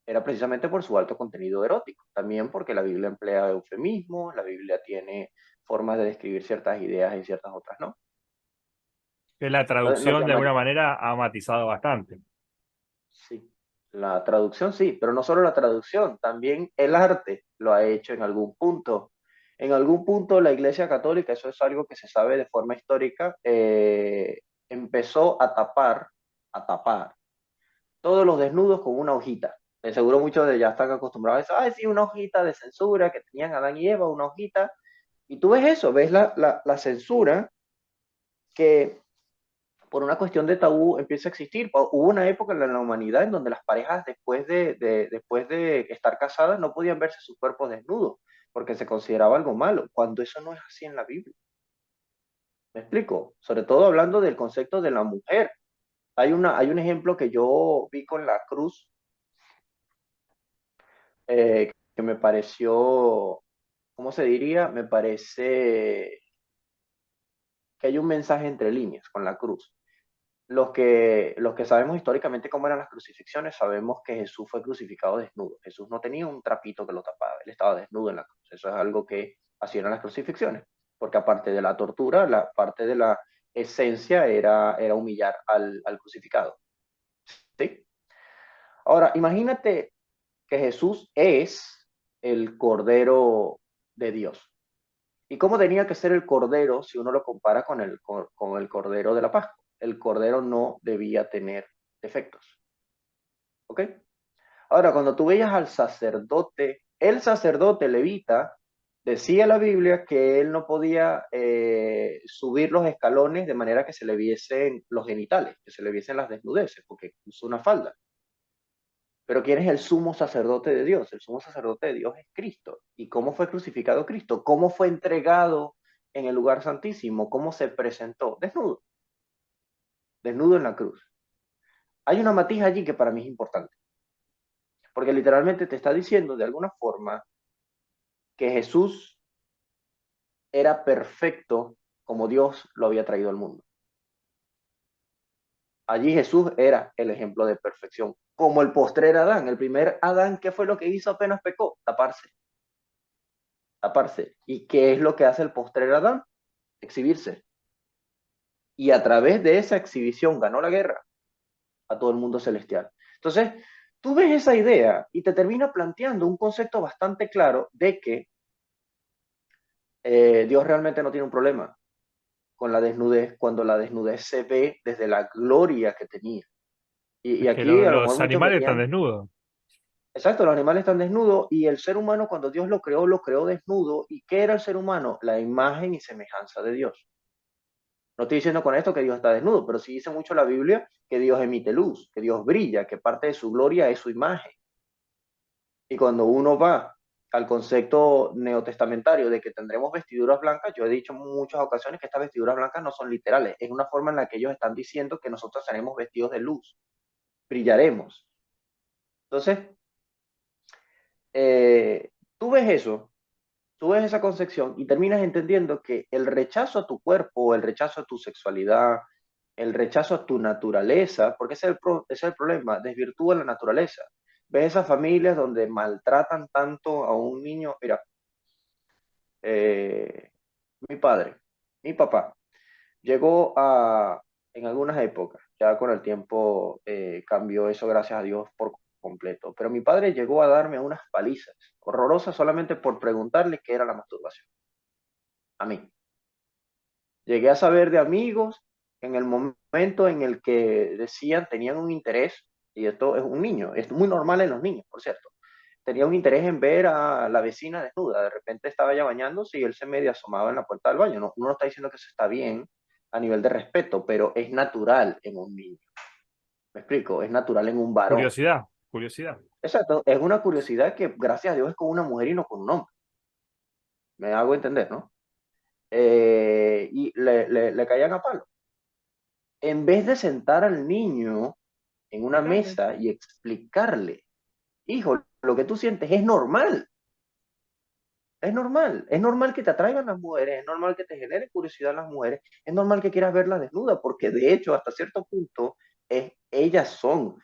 Speaker 1: era precisamente por su alto contenido erótico. También porque la Biblia emplea eufemismos, la Biblia tiene formas de describir ciertas ideas y ciertas otras no.
Speaker 2: Que la
Speaker 1: Nos
Speaker 2: traducción de
Speaker 1: llamaría,
Speaker 2: alguna manera ha matizado bastante.
Speaker 1: sí, la traducción sí, pero no solo la traducción, también el arte lo ha hecho en algún punto. En algún punto la Iglesia Católica, eso es algo que se sabe de forma histórica, empezó a tapar todos los desnudos con una hojita. De seguro muchos de ya están acostumbrados a eso. Ay, sí, una hojita de censura que tenían Adán y Eva, una hojita. Y tú ves eso, ves la censura que por una cuestión de tabú empieza a existir. Hubo una época en la humanidad en donde las parejas después de estar casadas no podían verse sus cuerpos desnudos porque se consideraba algo malo, cuando eso no es así en la Biblia. ¿Me explico? Sobre todo hablando del concepto de la mujer. Hay un ejemplo que yo vi con la cruz que me pareció, ¿cómo se diría? Me parece que hay un mensaje entre líneas con la cruz. Los que sabemos históricamente cómo eran las crucifixiones, sabemos que Jesús fue crucificado desnudo. Jesús no tenía un trapito que lo tapaba, él estaba desnudo en la cruz. Eso es algo que hacían las crucifixiones, porque aparte de la tortura, la parte de la esencia era humillar al crucificado. ¿Sí? Ahora, imagínate que Jesús es el Cordero de Dios. ¿Y cómo tenía que ser el Cordero si uno lo compara con el Cordero de la Pascua? El Cordero no debía tener defectos. ¿Ok? Ahora, cuando tú veías al sacerdote, el sacerdote levita, Decía la Biblia que él no podía subir los escalones de manera que se le viesen los genitales, que se le viesen las desnudeces, porque usó una falda. Pero ¿quién es el sumo sacerdote de Dios? El sumo sacerdote de Dios es Cristo. ¿Y cómo fue crucificado Cristo? ¿Cómo fue entregado en el lugar santísimo? ¿Cómo se presentó? Desnudo, desnudo en la cruz. Hay una matiz allí que para mí es importante, porque literalmente te está diciendo de alguna forma que Jesús era perfecto como Dios lo había traído al mundo. Allí Jesús era el ejemplo de perfección, como el postrer Adán. El primer Adán, ¿qué fue lo que hizo apenas pecó? Taparse, taparse. ¿Y qué es lo que hace el postrer Adán? Exhibirse. Y a través de esa exhibición ganó la guerra a todo el mundo celestial. Entonces, tú ves esa idea y te termina planteando un concepto bastante claro de que Dios realmente no tiene un problema con la desnudez cuando la desnudez se ve desde la gloria que tenía. Y
Speaker 2: Es que
Speaker 1: aquí a lo mejor
Speaker 2: los
Speaker 1: muchos
Speaker 2: animales están
Speaker 1: verían,
Speaker 2: desnudos.
Speaker 1: exacto, los animales están desnudos y el ser humano cuando Dios lo creó desnudo. ¿Y qué era el ser humano? La imagen y semejanza de Dios. No estoy diciendo con esto que Dios está desnudo, pero sí dice mucho la Biblia que Dios emite luz, que Dios brilla, que parte de su gloria es su imagen. Y cuando uno va al concepto neotestamentario de que tendremos vestiduras blancas, yo he dicho en muchas ocasiones que estas vestiduras blancas no son literales, es una forma en la que ellos están diciendo que nosotros seremos vestidos de luz, brillaremos. Entonces, eh, tú ves eso, tú ves esa concepción y terminas entendiendo que el rechazo a tu cuerpo, el rechazo a tu sexualidad, el rechazo a tu naturaleza, porque ese es el problema, desvirtúa la naturaleza. Ves esas familias donde maltratan tanto a un niño. Mira, eh, mi padre, mi papá, llegó a, en algunas épocas, ya con el tiempo cambió eso, gracias a Dios, por completo, pero mi padre llegó a darme unas palizas horrorosas solamente por preguntarle qué era la masturbación, a mí. Llegué a saber de amigos en el momento en el que decían, tenían un interés, y esto es un niño, es muy normal en los niños, por cierto, tenía un interés en ver a la vecina desnuda, de repente estaba ella bañándose y él se medio asomaba en la puerta del baño. No, uno no está diciendo que eso está bien a nivel de respeto, pero es natural en un niño. ¿Me explico? Es natural en un varón.
Speaker 2: Curiosidad, curiosidad.
Speaker 1: Exacto, es una curiosidad que gracias a Dios es con una mujer y no con un hombre. Me hago entender, ¿no? Y le caían a palo. En vez de sentar al niño en una
Speaker 2: Explicarle.
Speaker 1: mesa y explicarle, hijo, lo que tú sientes es normal que te atraigan las mujeres, es normal que te genere curiosidad las mujeres, es normal que quieras verlas desnudas, porque de hecho, hasta cierto punto, ellas son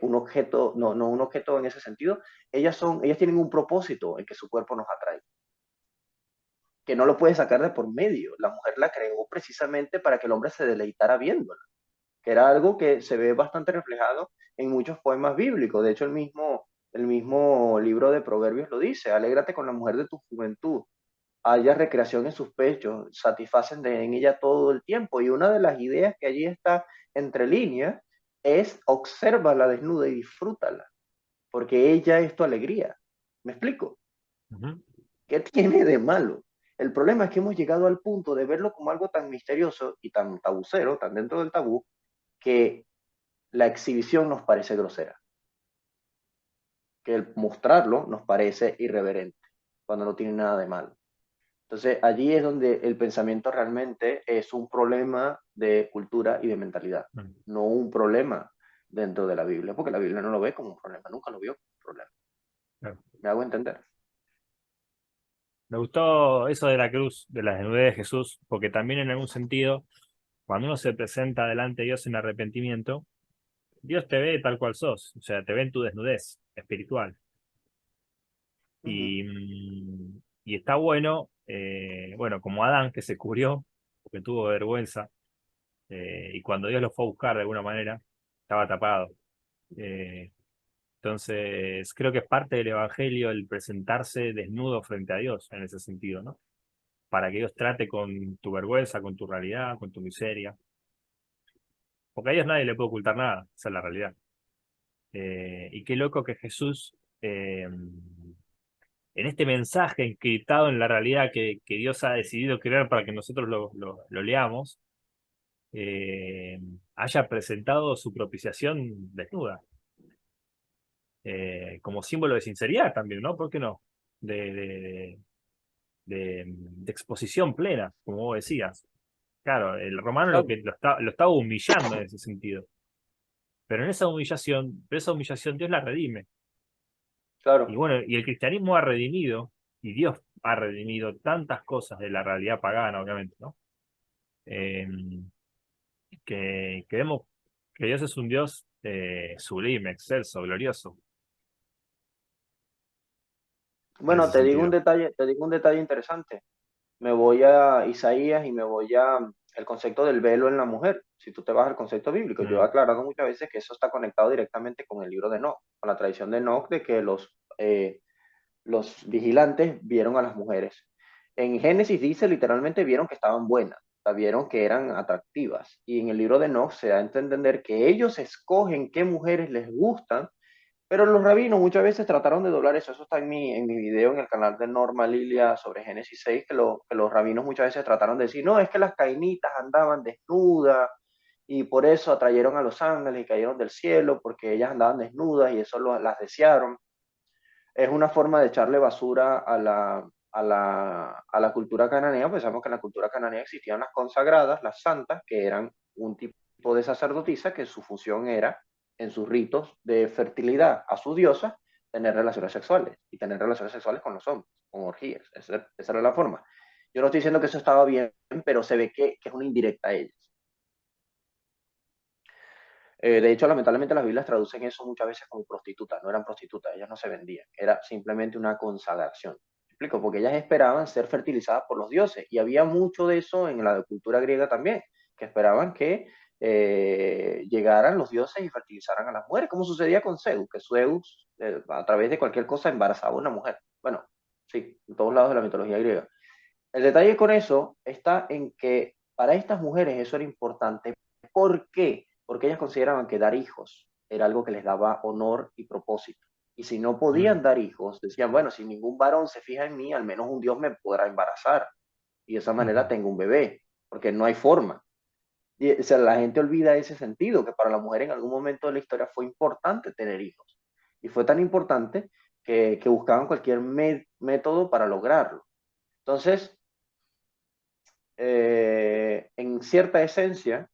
Speaker 1: un objeto, no un objeto en ese sentido, ellas tienen un propósito en que su cuerpo nos atrae, que no lo puede sacar de por medio. La mujer la creó precisamente para que el hombre se deleitara viéndola, que era algo que se ve bastante reflejado en muchos poemas bíblicos. De hecho, el mismo libro de Proverbios lo dice: alégrate con la mujer de tu juventud, haya recreación en sus pechos, en ella todo el tiempo. Y una de las ideas que allí está entre líneas es: obsérvala desnuda y disfrútala, porque ella es tu alegría. ¿Me explico?
Speaker 2: Ujú.
Speaker 1: ¿Qué tiene de malo? El problema es que hemos llegado al punto de verlo como algo tan misterioso y tan tabucero, tan dentro del tabú, que la exhibición nos parece grosera, que el mostrarlo nos parece irreverente, cuando no tiene nada de malo. Entonces, allí es donde el pensamiento realmente es un problema de cultura y de mentalidad,
Speaker 2: Mm.
Speaker 1: no un problema dentro de la Biblia, porque la Biblia no lo ve como un problema, nunca lo vio como un problema.
Speaker 2: Claro.
Speaker 1: ¿Me hago entender?
Speaker 2: Me gustó eso de la cruz, de la desnudez de Jesús, porque también en algún sentido, cuando uno se presenta delante de Dios en arrepentimiento, Dios te ve tal cual sos, o sea, te ve en tu desnudez espiritual.
Speaker 1: Uh -huh.
Speaker 2: Y está bueno, bueno, como Adán que se cubrió porque tuvo vergüenza, y cuando Dios lo fue a buscar de alguna manera, estaba tapado. Eh, entonces, creo que es parte del Evangelio el presentarse desnudo frente a Dios en ese sentido, ¿no? Para que Dios trate con tu vergüenza, con tu realidad, con tu miseria. Porque a Dios nadie le puede ocultar nada, esa es la realidad. Y qué loco que Jesús en este mensaje encriptado en la realidad que Dios ha decidido crear para que nosotros lo leamos, eh, haya presentado su propiciación desnuda, como símbolo de sinceridad también, ¿no? ¿Por qué no? De, de, de exposición plena, como vos decías. Claro, el romano
Speaker 1: Claro,
Speaker 2: lo estaba humillando en ese sentido. Pero en esa humillación Dios la redime. Y
Speaker 1: claro.
Speaker 2: bueno, y el cristianismo ha redimido, y Dios ha redimido tantas cosas de la realidad pagana, obviamente, ¿no? Eh, que vemos que Dios es un Dios sublime, excelso, glorioso, en
Speaker 1: Bueno,
Speaker 2: ese sentido.
Speaker 1: te digo un detalle interesante. Me voy a Isaías y me voy a el concepto del velo en la mujer. Si tú te vas al concepto bíblico, yo he
Speaker 2: Mm,
Speaker 1: aclarado muchas veces que eso está conectado directamente con el libro de Enoch, con la tradición de Enoch de que los vigilantes vieron a las mujeres. En Génesis dice literalmente vieron que estaban buenas, o sea, vieron que eran atractivas. Y en el libro de Enoch se da a entender que ellos escogen qué mujeres les gustan, pero los rabinos muchas veces trataron de doblar eso. Eso está en mi video en el canal de Norma Lilia sobre Génesis 6, que los rabinos muchas veces trataron de decir, no, es que las cainitas andaban desnudas y por eso atrayeron a los ángeles y cayeron del cielo, porque ellas andaban desnudas y eso las desearon. Es una forma de echarle basura a la cultura cananea. Pensamos que en la cultura cananea existían las consagradas, las santas, que eran un tipo de sacerdotisa que su función era, en sus ritos de fertilidad a su diosa, tener relaciones sexuales y tener relaciones sexuales con los hombres, con orgías. Esa era la forma. Yo no estoy diciendo que eso estaba bien, pero se ve que es una indirecta a ellas. De hecho, lamentablemente las Biblias traducen eso muchas veces como prostitutas, no eran prostitutas, ellas no se vendían, era simplemente una consagración. ¿Me explico? Porque ellas esperaban ser fertilizadas por los dioses y había mucho de eso en la cultura griega también, que esperaban que llegaran los dioses y fertilizaran a las mujeres, como sucedía con Zeus, que Zeus a través de cualquier cosa embarazaba a una mujer. Bueno, sí, en todos lados de la mitología griega. El detalle con eso está en que para estas mujeres eso era importante. ¿Por qué? Porque ellas consideraban que dar hijos era algo que les daba honor y propósito. Y si no
Speaker 2: mm,
Speaker 1: podían dar hijos, decían, bueno, si ningún varón se fija en mí, al menos un Dios me podrá embarazar. Y de esa manera
Speaker 2: ujú.
Speaker 1: tengo un bebé, porque no hay forma. Y, o sea, la gente olvida ese sentido, que para la mujer en algún momento de la historia fue importante tener hijos. Y fue tan importante que buscaban cualquier método para lograrlo. Entonces, en cierta esencia,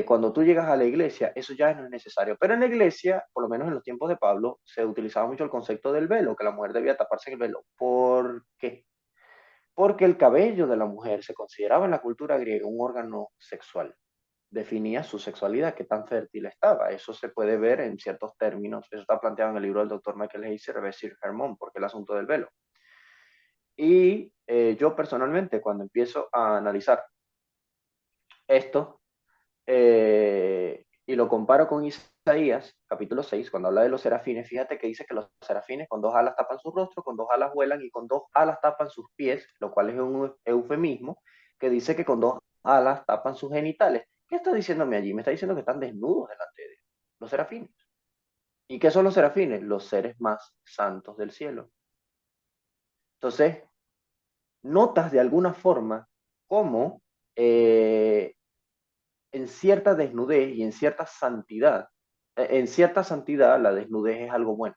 Speaker 1: cuando tú llegas a la iglesia, eso ya no es necesario. Pero en la iglesia, por lo menos en los tiempos de Pablo, se utilizaba mucho el concepto del velo, que la mujer debía taparse el velo. ¿Por qué? Porque el cabello de la mujer se consideraba en la cultura griega un órgano sexual. Definía su sexualidad, qué tan fértil estaba. Eso se puede ver en ciertos términos. Eso está planteado en el libro del doctor Michael Heiser, Rebecca Hermón, porque el asunto del velo. Y yo personalmente, cuando empiezo a analizar esto, y lo comparo con Isaías, capítulo 6 cuando habla de los serafines, fíjate que dice que los serafines con dos alas tapan su rostro, con dos alas vuelan y con dos alas tapan sus pies, lo cual es un eufemismo que dice que con dos alas tapan sus genitales. ¿Qué está diciéndome allí? Me está diciendo que están desnudos delante de los serafines. ¿Y qué son los serafines? Los seres más santos del cielo. Entonces, notas de alguna forma cómo en cierta desnudez y en cierta santidad la desnudez es algo bueno,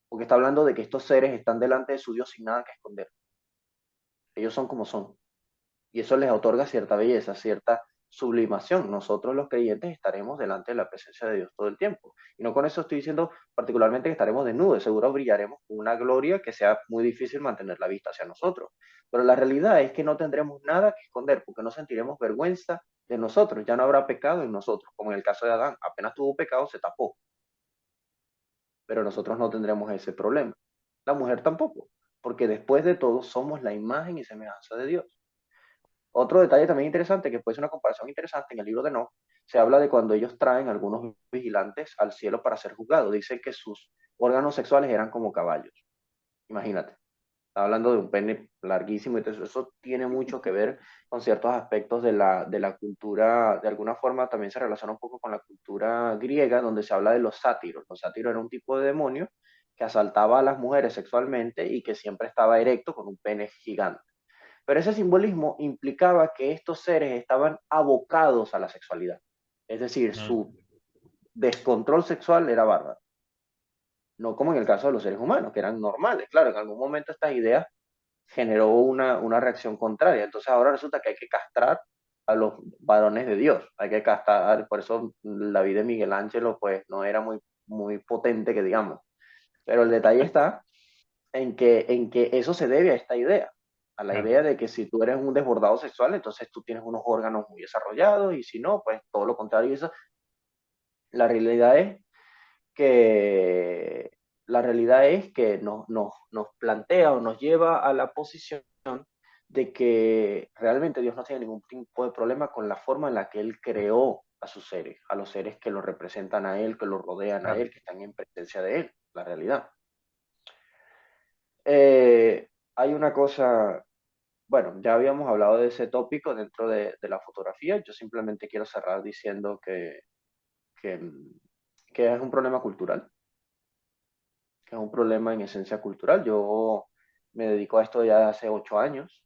Speaker 1: porque está hablando de que estos seres están delante de su Dios sin nada que esconder. Ellos son como son, y eso les otorga cierta belleza, cierta sublimación. Nosotros los creyentes estaremos delante de la presencia de Dios todo el tiempo. Y no con eso estoy diciendo particularmente que estaremos desnudos, seguro brillaremos con una gloria que sea muy difícil mantener la vista hacia nosotros. Pero la realidad es que no tendremos nada que esconder porque no sentiremos vergüenza de nosotros, ya no habrá pecado en nosotros, como en el caso de Adán, apenas tuvo pecado se tapó, pero nosotros no tendremos ese problema. La mujer tampoco, porque después de todo somos la imagen y semejanza de Dios. Otro detalle también interesante, que puede ser una comparación interesante, en el libro de Enoch, se habla de cuando ellos traen algunos vigilantes al cielo para ser juzgados. Dice que sus órganos sexuales eran como caballos. Imagínate. Está hablando de un pene larguísimo, entonces eso tiene mucho que ver con ciertos aspectos de la cultura, de alguna forma también se relaciona un poco con la cultura griega, donde se habla de los sátiros. Los sátiros eran un tipo de demonio que asaltaba a las mujeres sexualmente y que siempre estaba erecto con un pene gigante. Pero ese simbolismo implicaba que estos seres estaban abocados a la sexualidad. Es decir,
Speaker 2: Mm,
Speaker 1: su descontrol sexual era bárbaro. No como en el caso de los seres humanos, que eran normales. Claro, en algún momento estas ideas generó una reacción contraria. Entonces ahora resulta que hay que castrar a los varones de Dios. Hay que castrar, por eso la vida de Miguel Ángel pues no era muy potente que digamos. Pero el detalle está en que eso se debe a esta idea, a la
Speaker 2: claro,
Speaker 1: idea de que si tú eres un desbordado sexual, entonces tú tienes unos órganos muy desarrollados y si no, pues todo lo contrario. Eso, la realidad es que la realidad es que nos plantea o nos lleva a la posición de que realmente Dios no tiene ningún tipo de problema con la forma en la que Él creó a sus seres, a los seres que lo representan a Él, que lo rodean a
Speaker 2: claro.
Speaker 1: Él, que están en presencia de Él, la realidad. Hay una cosa, bueno, ya habíamos hablado de ese tópico dentro de la fotografía, yo simplemente quiero cerrar diciendo que, que es un problema cultural, que es un problema en esencia cultural. Yo me dedico a esto ya hace 8 años.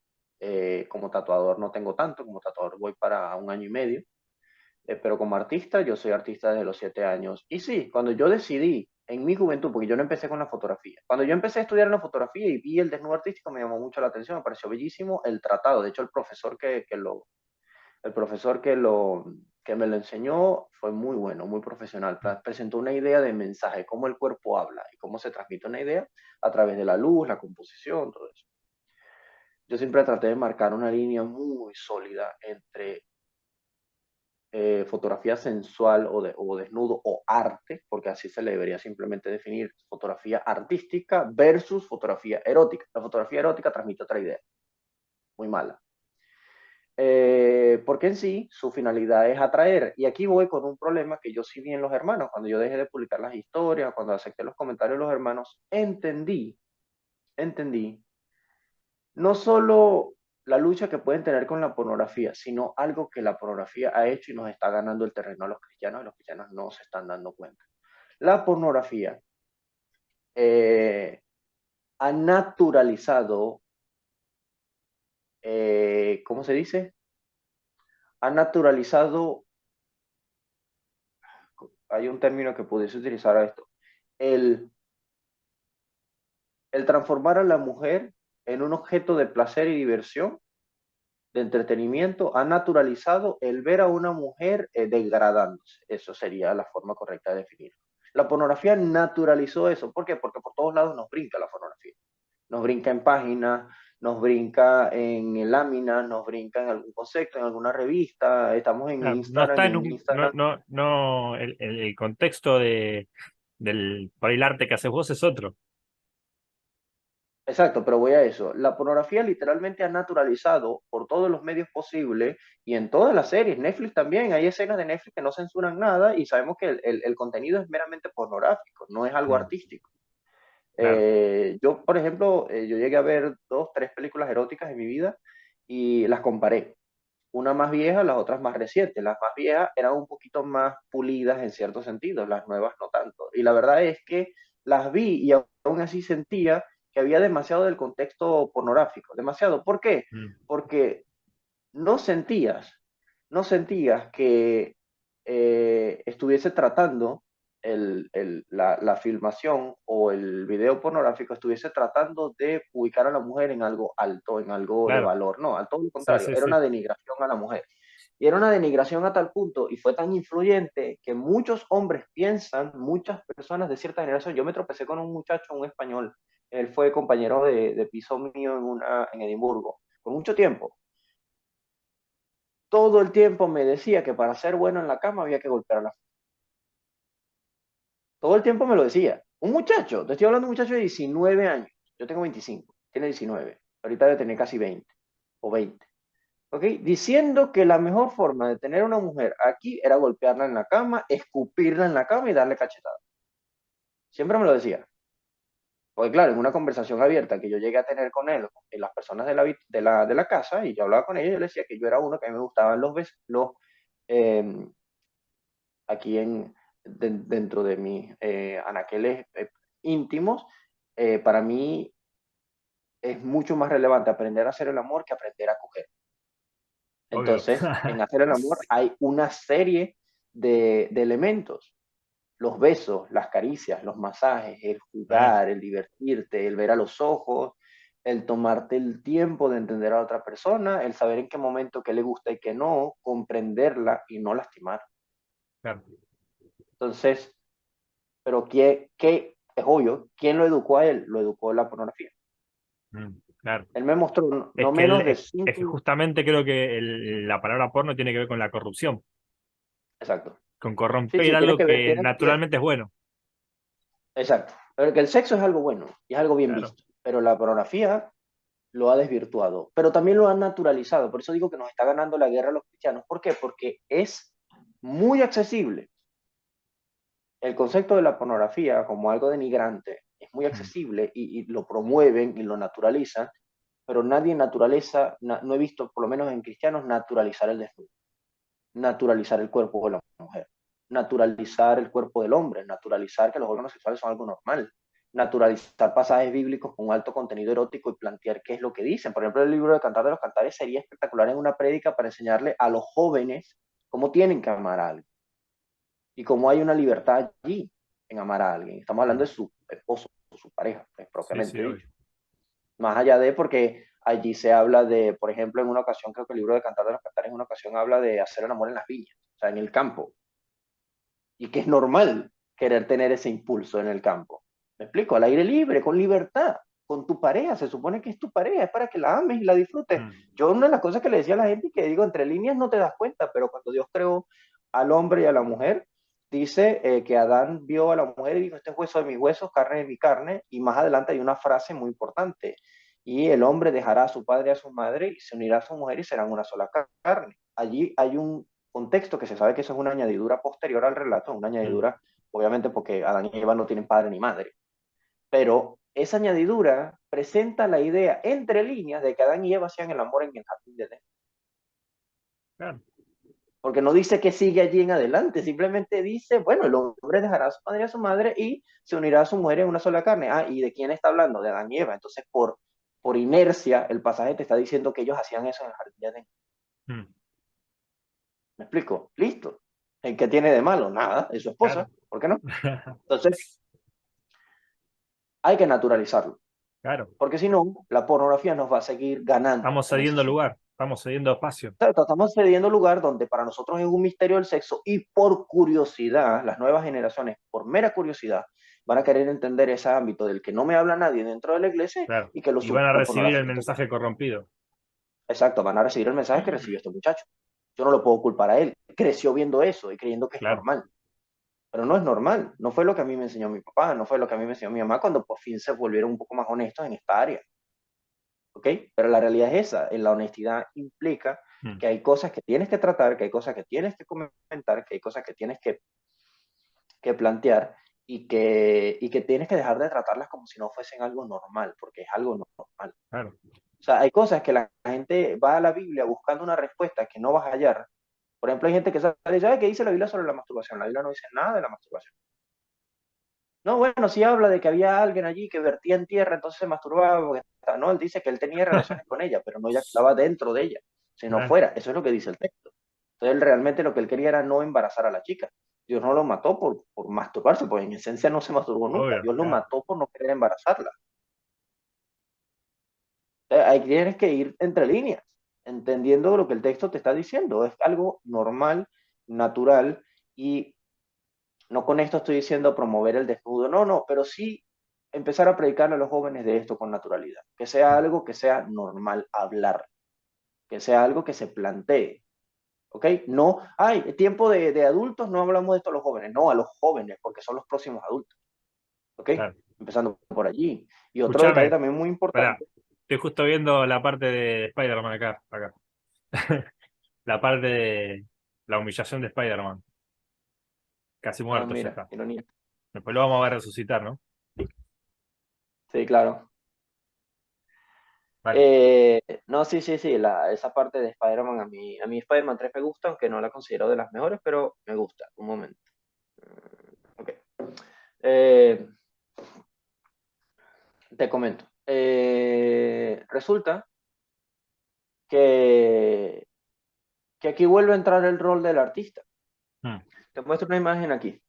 Speaker 1: Como tatuador no tengo tanto, como tatuador voy para un año y medio. Pero como artista, yo soy artista desde los 7 años. Y sí, cuando yo decidí en mi juventud, porque yo no empecé con la fotografía, cuando yo empecé a estudiar la fotografía y vi el desnudo artístico, me llamó mucho la atención, me pareció bellísimo el tratado. De hecho, el profesor que me lo enseñó fue muy bueno, muy profesional. Presentó una idea de mensaje, cómo el cuerpo habla y cómo se transmite una idea a través de la luz, la composición, todo eso. Yo siempre traté de marcar una línea muy sólida entre fotografía sensual o desnudo o arte, porque así se le debería simplemente definir fotografía artística versus fotografía erótica. La fotografía erótica transmite otra idea, muy mala. Porque en sí su finalidad es atraer. Y aquí voy con un problema que yo sí vi en los hermanos. Cuando yo dejé de publicar las historias, cuando acepté los comentarios de los hermanos, entendí no solo la lucha que pueden tener con la pornografía, sino algo que la pornografía ha hecho y nos está ganando el terreno a los cristianos y los cristianos no se están dando cuenta. La pornografía ha naturalizado, ¿cómo se dice? Ha naturalizado, hay un término que pudiese utilizar a esto, el, el transformar a la mujer en un objeto de placer y diversión, de entretenimiento, ha naturalizado el ver a una mujer degradándose. Eso sería la forma correcta de definirlo. La pornografía naturalizó eso. ¿Por qué? Porque por todos lados nos brinca la pornografía. Nos brinca en páginas, nos brinca en láminas, nos brinca en algún concepto, en alguna revista. Estamos en
Speaker 2: Claro, no
Speaker 1: Instagram
Speaker 2: está
Speaker 1: y
Speaker 2: en
Speaker 1: en
Speaker 2: un, no,
Speaker 1: Instagram.
Speaker 2: no, no, el contexto por el arte que haces vos es otro.
Speaker 1: Exacto, pero voy a eso. La pornografía literalmente ha naturalizado por todos los medios posibles y en todas las series. Netflix también, hay escenas de Netflix que no censuran nada y sabemos que el contenido es meramente pornográfico, no es algo
Speaker 2: Mm,
Speaker 1: artístico.
Speaker 2: claro,
Speaker 1: Yo, por ejemplo, yo llegué a ver 2, 3 películas eróticas en mi vida y las comparé. Una más vieja, las otras más recientes. Las más viejas eran un poquito más pulidas en ciertos sentidos, las nuevas no tanto. Y la verdad es que las vi y aún así sentía que había demasiado del contexto pornográfico, demasiado. ¿Por qué?
Speaker 2: mm,
Speaker 1: Porque no sentías, no sentías que estuviese tratando la filmación o el video pornográfico, estuviese tratando de ubicar a la mujer en algo alto, en algo de
Speaker 2: claro,
Speaker 1: valor. No, al todo lo
Speaker 2: sí,
Speaker 1: contrario,
Speaker 2: sí,
Speaker 1: era
Speaker 2: sí.
Speaker 1: una denigración a la mujer. Y era una denigración a tal punto y fue tan influyente que muchos hombres piensan, muchas personas de cierta generación, yo me tropecé con un muchacho, un español, él fue compañero de piso mío en Edimburgo, por mucho tiempo todo el tiempo me decía que para ser bueno en la cama había que golpear a la... Todo el tiempo me lo decía. Un muchacho, te estoy hablando de un muchacho de 19 años. Yo tengo 25, tiene 19. Ahorita debe tener casi 20 o 20. ¿Ok? Diciendo que la mejor forma de tener una mujer aquí era golpearla en la cama, escupirla en la cama y darle cachetada. Siempre me lo decía. Porque claro, en una conversación abierta que yo llegué a tener con él, en las personas de la casa, y yo hablaba con ellos, yo le decía que yo era uno que a mí me gustaban eh, aquí dentro de mis anaqueles íntimos, para mí es mucho más relevante aprender a hacer el amor que aprender a coger.
Speaker 2: Obvio.
Speaker 1: Entonces, en hacer el amor hay una serie de elementos. Los besos, las caricias, los masajes, el
Speaker 2: Claro,
Speaker 1: jugar, el divertirte, el ver a los ojos, el tomarte el tiempo de entender a la otra persona, el saber en qué momento qué le gusta y qué no, comprenderla y no lastimar.
Speaker 2: claro.
Speaker 1: Entonces, pero es obvio, ¿quién lo educó a él? Lo educó la pornografía.
Speaker 2: Claro.
Speaker 1: Él me mostró no,
Speaker 2: Es
Speaker 1: no
Speaker 2: que,
Speaker 1: menos de
Speaker 2: es que
Speaker 1: cinco.
Speaker 2: justamente creo que la palabra porno tiene que ver con la corrupción,
Speaker 1: Exacto.
Speaker 2: con
Speaker 1: Sí,
Speaker 2: corromper
Speaker 1: sí, tiene
Speaker 2: algo
Speaker 1: que ver,
Speaker 2: que naturalmente es bueno.
Speaker 1: exacto. Pero que el sexo es algo bueno y es algo bien
Speaker 2: Claro.
Speaker 1: visto, pero la pornografía lo ha desvirtuado, pero también lo ha naturalizado. Por eso digo que nos está ganando la guerra a los cristianos. ¿Por qué? Porque es muy accesible. El concepto de la pornografía como algo denigrante es muy
Speaker 2: Mm,
Speaker 1: accesible y lo promueven y lo naturalizan, pero nadie naturaliza, no he visto, por lo menos en cristianos, naturalizar el desnudo, naturalizar el cuerpo de la mujer, naturalizar el cuerpo del hombre, naturalizar que los órganos sexuales son algo normal, naturalizar pasajes bíblicos con alto contenido erótico y plantear qué es lo que dicen. Por ejemplo, el libro de Cantar de los Cantares sería espectacular en una prédica para enseñarle a los jóvenes cómo tienen que amar a alguien y cómo hay una libertad allí en amar a alguien. Estamos hablando
Speaker 2: mm.
Speaker 1: de su esposo, su pareja, pues,
Speaker 2: Sí, sí,
Speaker 1: propiamente
Speaker 2: obvio.
Speaker 1: dicho. Más allá de, porque allí se habla de, por ejemplo, en una ocasión, creo que el libro de Cantar de los Cantares en una ocasión habla de hacer el amor en las viñas, o sea, en el campo, y que es normal querer tener ese impulso en el campo. ¿Me explico? Al aire libre, con libertad, con tu pareja, se supone que es tu pareja, es para que la ames y la disfrutes.
Speaker 2: Mm,
Speaker 1: Yo una de las cosas que le decía a la gente y que digo, entre líneas no te das cuenta, pero cuando Dios creó al hombre y a la mujer, dice que Adán vio a la mujer y dijo, este es hueso de mis huesos, carne de mi carne, y más adelante hay una frase muy importante, y el hombre dejará a su padre y a su madre y se unirá a su mujer y serán una sola carne. Allí hay un contexto que se sabe que eso es una añadidura posterior al relato, una
Speaker 2: mm.
Speaker 1: añadidura, obviamente porque Adán y Eva no tienen padre ni madre, pero esa añadidura presenta la idea entre líneas de que Adán y Eva hacían el amor en el jardín de Edén.
Speaker 2: Claro.
Speaker 1: Porque no dice que sigue allí en adelante, simplemente dice, bueno, el hombre dejará a su padre y a su madre y se unirá a su mujer en una sola carne. Ah, ¿y de quién está hablando? De Adán y Eva. Entonces, por inercia, el pasaje te está diciendo que ellos hacían eso en el jardín de Edén.
Speaker 2: Mm,
Speaker 1: ¿Me explico? Listo. ¿En qué tiene de malo? Nada, es su
Speaker 2: claro.
Speaker 1: esposa. ¿Por qué no? Entonces, hay que naturalizarlo.
Speaker 2: Claro.
Speaker 1: Porque si no, la pornografía nos va a seguir ganando
Speaker 2: Estamos
Speaker 1: en ese
Speaker 2: cediendo
Speaker 1: sentido.
Speaker 2: lugar, estamos cediendo espacio.
Speaker 1: Exacto, estamos cediendo lugar donde para nosotros es un misterio el sexo y por curiosidad, las nuevas generaciones, por mera curiosidad, van a querer entender ese ámbito del que no me habla nadie dentro de la iglesia
Speaker 2: Claro.
Speaker 1: y que lo
Speaker 2: Y van
Speaker 1: suben
Speaker 2: a
Speaker 1: a la
Speaker 2: recibir el
Speaker 1: pornografía. Entonces,
Speaker 2: mensaje corrompido.
Speaker 1: exacto, van a recibir el mensaje que recibió este muchacho. Yo no lo puedo culpar a él. Creció viendo eso y creyendo que es
Speaker 2: Claro.
Speaker 1: normal. Pero no es normal. No fue lo que a mí me enseñó mi papá, no fue lo que a mí me enseñó mi mamá cuando por fin se volvieron un poco más honestos en esta área. ¿Ok? Pero la realidad es esa. En la honestidad implica
Speaker 2: Mm,
Speaker 1: que hay cosas que tienes que tratar, que hay cosas que tienes que comentar, que hay cosas que tienes que plantear y que tienes que dejar de tratarlas como si no fuesen algo normal, porque es algo normal.
Speaker 2: claro.
Speaker 1: O sea, hay cosas que la gente va a la Biblia buscando una respuesta que no vas a hallar. Por ejemplo, hay gente que sale, ¿sabe qué dice la Biblia sobre la masturbación? La Biblia no dice nada de la masturbación. No, bueno, sí habla de que había alguien allí que vertía en tierra, entonces se masturbaba, no, él dice que él tenía relaciones con ella, pero no eyaculaba dentro de ella, sino
Speaker 2: Claro.
Speaker 1: fuera. Eso es lo que dice el texto. Entonces, él realmente lo que él quería era no embarazar a la chica. Dios no lo mató por masturbarse, pues en esencia no se masturbó nunca.
Speaker 2: Obvio.
Speaker 1: Dios lo
Speaker 2: Claro.
Speaker 1: mató por no querer embarazarla. Entonces, ahí tienes que ir entre líneas, entendiendo lo que el texto te está diciendo. Es algo normal, natural, y no con esto estoy diciendo promover el desnudo, no, no, pero sí empezar a predicarle a los jóvenes de esto con naturalidad, que sea
Speaker 2: Mm,
Speaker 1: algo que sea normal hablar, que sea algo que se plantee, ¿ok? No, ay, tiempo de adultos, no hablamos de esto a los jóvenes, no, a los jóvenes, porque son los próximos adultos, ¿ok?
Speaker 2: claro.
Speaker 1: Empezando por allí. Y otro detalle
Speaker 2: Escúchame.
Speaker 1: también muy
Speaker 2: Pará.
Speaker 1: importante,
Speaker 2: Estoy justo viendo la parte de Spider-Man acá. Acá. La parte de la humillación de Spider-Man. Casi
Speaker 1: ah,
Speaker 2: muerto ya
Speaker 1: mira,
Speaker 2: está.
Speaker 1: ironía.
Speaker 2: Después lo vamos a ver resucitar, ¿no?
Speaker 1: Sí, claro.
Speaker 2: Vale.
Speaker 1: No, sí, sí, sí, esa parte de Spider-Man, a mí Spider-Man 3 me gusta, aunque no la considero de las mejores, pero me gusta, un momento. Ok. Eh, Te comento. Resulta que, que aquí vuelve a entrar el rol del artista.
Speaker 2: Mm.
Speaker 1: Te muestro una imagen aquí.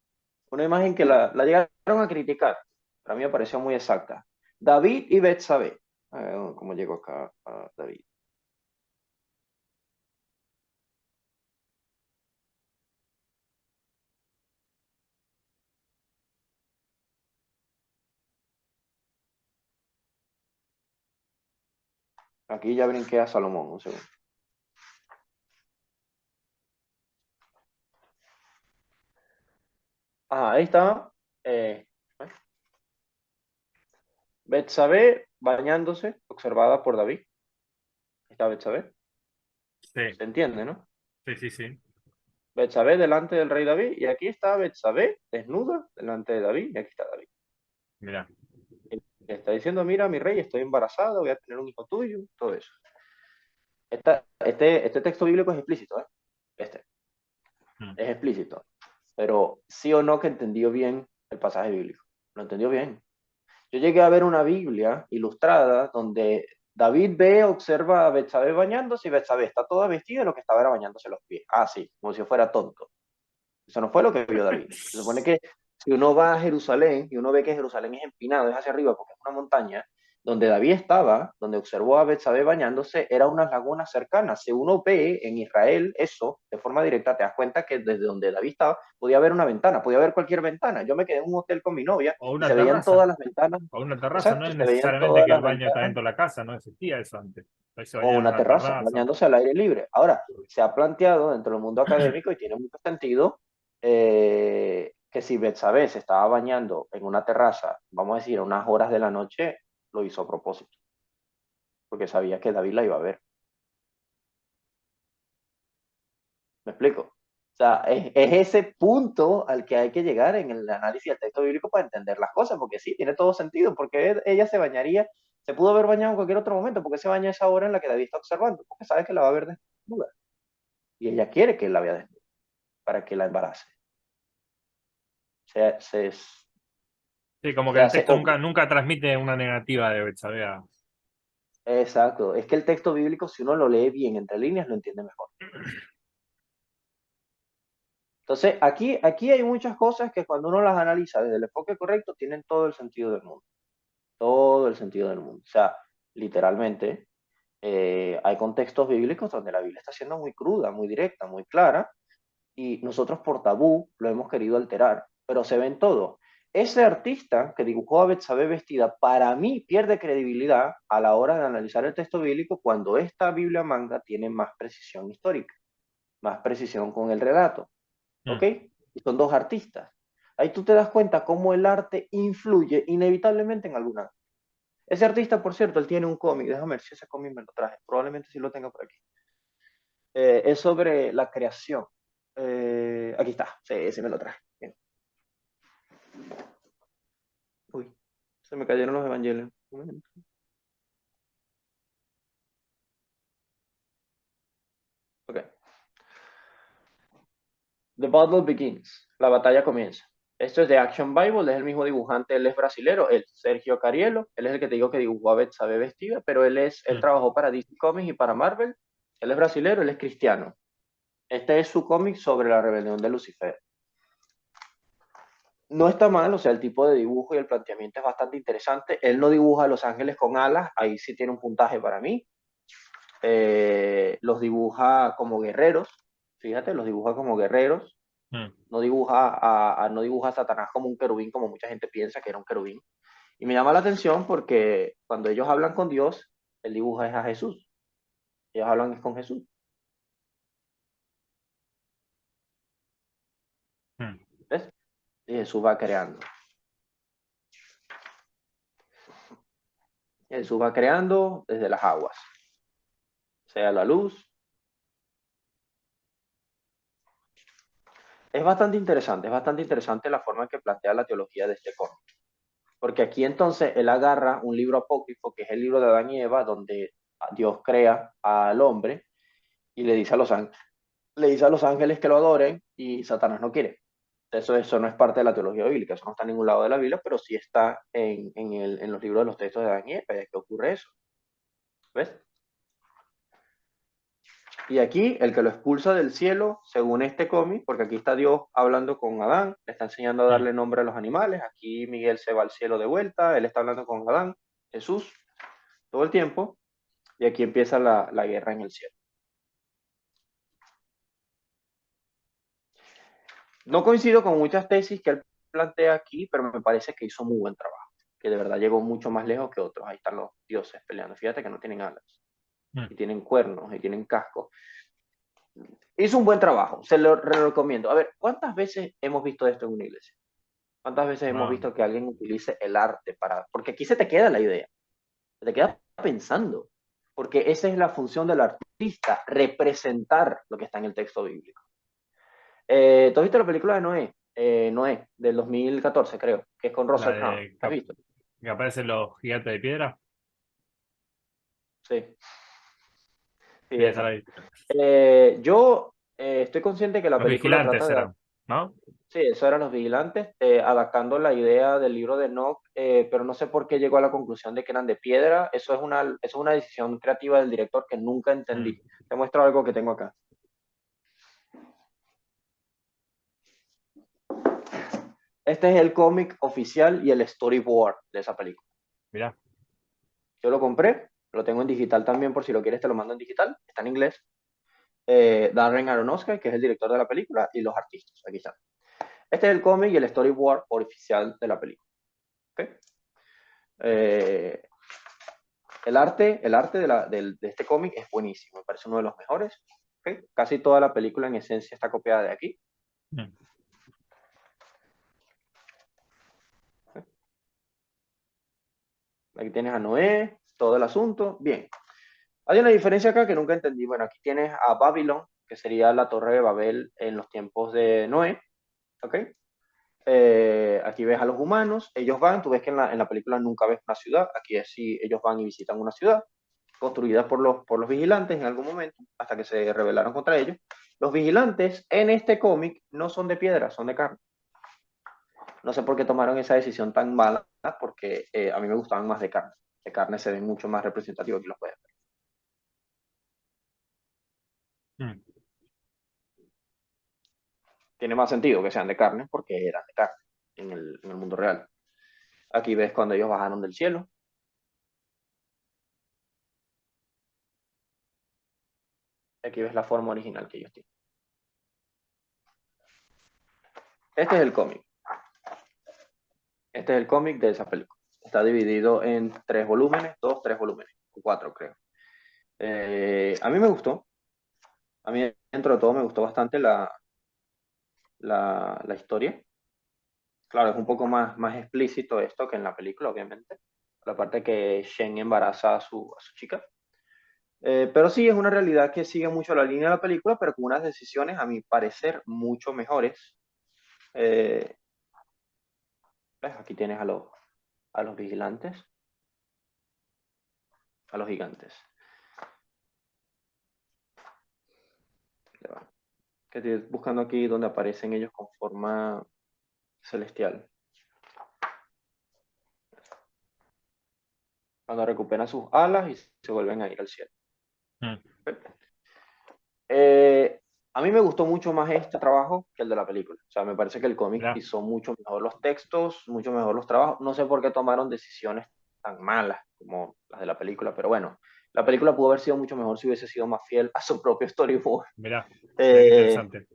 Speaker 1: Una imagen que la llegaron a criticar. Para mí me pareció muy exacta. David y Betsabé. A ver, ¿cómo llegó acá a David? Aquí ya brinqué a Salomón, un segundo. Ajá, ahí está. Betsabé bañándose, observada por David. Ahí está Betsabé.
Speaker 2: Sí,
Speaker 1: ¿Se entiende, no?
Speaker 2: sí, sí, sí.
Speaker 1: Betsabé delante del rey David. Y aquí está Betsabé desnuda delante de David. Y aquí está David.
Speaker 2: Mira.
Speaker 1: Le está diciendo, mira, mi rey, estoy embarazada, voy a tener un hijo tuyo, todo eso. Este texto bíblico es explícito, ¿eh? Este
Speaker 2: Mm.
Speaker 1: es explícito. Pero sí o no que entendió bien el pasaje bíblico. Lo entendió bien. Yo llegué a ver una Biblia ilustrada donde David ve, observa a Betsabé bañándose y Betsabé está toda vestida y lo que estaba era bañándose los pies. Ah, sí, como si fuera tonto. Eso no fue lo que vio David. Se supone que si uno va a Jerusalén y uno ve que Jerusalén es empinado, es hacia arriba porque es una montaña, donde David estaba, donde observó a Betsabé bañándose, era unas lagunas cercanas. Si uno ve en Israel eso de forma directa, te das cuenta que desde donde David estaba podía haber una ventana, podía haber cualquier ventana. Yo me quedé en un hotel con mi novia
Speaker 2: O
Speaker 1: y
Speaker 2: una
Speaker 1: se veían
Speaker 2: terraza.
Speaker 1: todas las ventanas.
Speaker 2: O una terraza, no
Speaker 1: Exacto,
Speaker 2: es
Speaker 1: se veían
Speaker 2: necesariamente
Speaker 1: todas
Speaker 2: que el
Speaker 1: las
Speaker 2: baño está
Speaker 1: ventanas
Speaker 2: dentro de la casa, no existía eso antes. Ahí se
Speaker 1: o
Speaker 2: bañaba en
Speaker 1: una
Speaker 2: una
Speaker 1: terraza,
Speaker 2: terraza.
Speaker 1: bañándose al aire libre. Ahora, se ha planteado dentro del mundo académico y tiene mucho sentido que si Betsabé se estaba bañando en una terraza, vamos a decir, a unas horas de la noche, lo hizo a propósito, porque sabía que David la iba a ver. ¿Me explico? O sea, es ese punto al que hay que llegar en el análisis del texto bíblico para entender las cosas, porque sí, tiene todo sentido, porque ella se bañaría, se pudo haber bañado en cualquier otro momento, porque se baña a esa hora en la que David está observando, porque sabe que la va a ver desnuda, y ella quiere que él la vea desnuda, para que la embarace. Se, se,
Speaker 2: Sí, como que
Speaker 1: se
Speaker 2: el
Speaker 1: hace
Speaker 2: texto
Speaker 1: obvio.
Speaker 2: nunca transmite una negativa de Betsabé.
Speaker 1: Exacto, es que el texto bíblico, si uno lo lee bien entre líneas, lo entiende mejor. Entonces, aquí hay muchas cosas que cuando uno las analiza desde el enfoque correcto, tienen todo el sentido del mundo. Todo el sentido del mundo. O sea, literalmente, hay contextos bíblicos donde la Biblia está siendo muy cruda, muy directa, muy clara, y nosotros por tabú lo hemos querido alterar, pero se ve en todo. Ese artista que dibujó a Betsabé vestida, para mí pierde credibilidad a la hora de analizar el texto bíblico cuando esta Biblia manga tiene más precisión histórica, más precisión con el relato, ¿ok?
Speaker 2: Mm.
Speaker 1: Y son dos artistas. Ahí tú te das cuenta cómo el arte influye inevitablemente en alguna. Ese artista, por cierto, él tiene un cómic, déjame ver si ese cómic me lo traje, probablemente sí lo tenga por aquí. Es sobre la creación. Aquí está, sí, sí me lo traje. Bien. Uy, se me cayeron los evangelios. Un momento. Ok. The Battle Begins. La batalla comienza. Esto es de Action Bible, es el mismo dibujante, él es brasilero, el Sergio Cariello, él es el que te digo que dibujó a Betsabe vestida, pero él
Speaker 2: Mm.
Speaker 1: trabajó para DC Comics y para Marvel, él es brasilero, él es cristiano. Este es su cómic sobre la rebelión de Lucifer. No está mal, o sea, el tipo de dibujo y el planteamiento es bastante interesante. Él no dibuja a los ángeles con alas, ahí sí tiene un puntaje para mí. Los dibuja como guerreros, fíjate, los dibuja como guerreros.
Speaker 2: Mm.
Speaker 1: No dibuja a Satanás como un querubín, como mucha gente piensa que era un querubín. Y me llama la atención porque cuando ellos hablan con Dios, el dibuja es a Jesús. Ellos hablan es con Jesús.
Speaker 2: Mm.
Speaker 1: ¿Ves? Y Jesús va creando. Jesús va creando desde las aguas, sea la luz. Es bastante interesante la forma en que plantea la teología de este cómic. Porque aquí entonces él agarra un libro apócrifo, que es el libro de Adán y Eva, donde Dios crea al hombre y le dice a los ángeles que lo adoren y Satanás no quiere. Eso no es parte de la teología bíblica, eso no está en ningún lado de la Biblia, pero sí está en los libros de los textos de Daniel, ¿qué ocurre eso? ¿Ves? Y aquí el que lo expulsa del cielo, según este cómic, porque aquí está Dios hablando con Adán, le está enseñando a
Speaker 2: Mm.
Speaker 1: darle nombre a los animales, aquí Miguel se va al cielo de vuelta, él está hablando con Adán, Jesús, todo el tiempo, y aquí empieza la guerra en el cielo. No coincido con muchas tesis que él plantea aquí, pero me parece que hizo muy buen trabajo, que de verdad llegó mucho más lejos que otros. Ahí están los dioses peleando. Fíjate que no tienen alas,
Speaker 2: Mm.
Speaker 1: y tienen cuernos, y tienen cascos. Hizo un buen trabajo, se lo recomiendo. A ver, ¿cuántas veces hemos visto esto en una iglesia? ¿Cuántas veces hemos
Speaker 2: No,
Speaker 1: visto que alguien utilice el arte para... Porque aquí se te queda la idea, se te queda pensando, porque esa es la función del artista, representar lo que está en el texto bíblico. ¿Tú has visto la película de Noé? Noé, del 2014, creo, que es con
Speaker 2: la
Speaker 1: Russell Crowe.
Speaker 2: de
Speaker 1: ¿Has visto?
Speaker 2: que aparecen los gigantes de piedra.
Speaker 1: Sí, sí,
Speaker 2: Sí, esa la
Speaker 1: esa.
Speaker 2: vi.
Speaker 1: Yo estoy consciente que la
Speaker 2: Los
Speaker 1: película trata
Speaker 2: vigilantes
Speaker 1: de...
Speaker 2: eran, ¿no?
Speaker 1: Sí, eso eran los vigilantes, adaptando la idea del libro de Enoch, pero no sé por qué llegó a la conclusión de que eran de piedra. Eso es una decisión creativa del director que nunca
Speaker 2: Mm.
Speaker 1: entendí. Te muestro algo que tengo acá. Este es el cómic oficial y el storyboard de esa película.
Speaker 2: Mirá.
Speaker 1: Yo lo compré, lo tengo en digital también, por si lo quieres te lo mando en digital, está en inglés. Darren Aronofsky, que es el director de la película, y los artistas, aquí están. Este es el cómic y el storyboard oficial de la película. ¿Okay? Eh, el arte de este cómic es buenísimo, me parece uno de los mejores. ¿Okay? Casi toda la película en esencia está copiada de aquí.
Speaker 2: Mm.
Speaker 1: Aquí tienes a Noé, todo el asunto. Bien. Hay una diferencia acá que nunca entendí. Bueno, aquí tienes a Babylon, que sería la torre de Babel en los tiempos de Noé. ¿Ok? Aquí ves a los humanos, ellos van, tú ves que en la película nunca ves una ciudad, aquí es si ellos van y visitan una ciudad, construida por los vigilantes en algún momento, hasta que se rebelaron contra ellos. Los vigilantes en este cómic no son de piedra, son de carne. No sé por qué tomaron esa decisión tan mala, porque a mí me gustaban más de carne. De carne se ven mucho más representativos, aquí los puedes ver.
Speaker 2: Mm.
Speaker 1: Tiene más sentido que sean de carne porque eran de carne en el mundo real. Aquí ves cuando ellos bajaron del cielo. Aquí ves la forma original que ellos tienen. Este es el cómic. Este es el cómic de esa película. Está dividido en 3 volúmenes, 3 volúmenes, 4 creo. A mí me gustó. A mí dentro de todo me gustó bastante la historia. Claro, es un poco más explícito esto que en la película, obviamente. La parte que Shen embaraza a su chica. Pero sí, es una realidad que sigue mucho la línea de la película, pero con unas decisiones, a mi parecer, mucho mejores. Eh, Aquí tienes a los vigilantes, a los gigantes. Ya va. Que estoy buscando aquí donde aparecen ellos con forma celestial. Cuando recuperan sus alas y se vuelven a ir al cielo.
Speaker 2: Mm.
Speaker 1: Eh, a mí me gustó mucho más este trabajo que el de la película. O sea, me parece que el cómic
Speaker 2: Mirá.
Speaker 1: hizo mucho mejor los textos, mucho mejor los trabajos. No sé por qué tomaron decisiones tan malas como las de la película, pero bueno, la película pudo haber sido mucho mejor si hubiese sido más fiel a su propio storyboard.
Speaker 2: Mirá. Mirá qué
Speaker 1: Eh,
Speaker 2: interesante.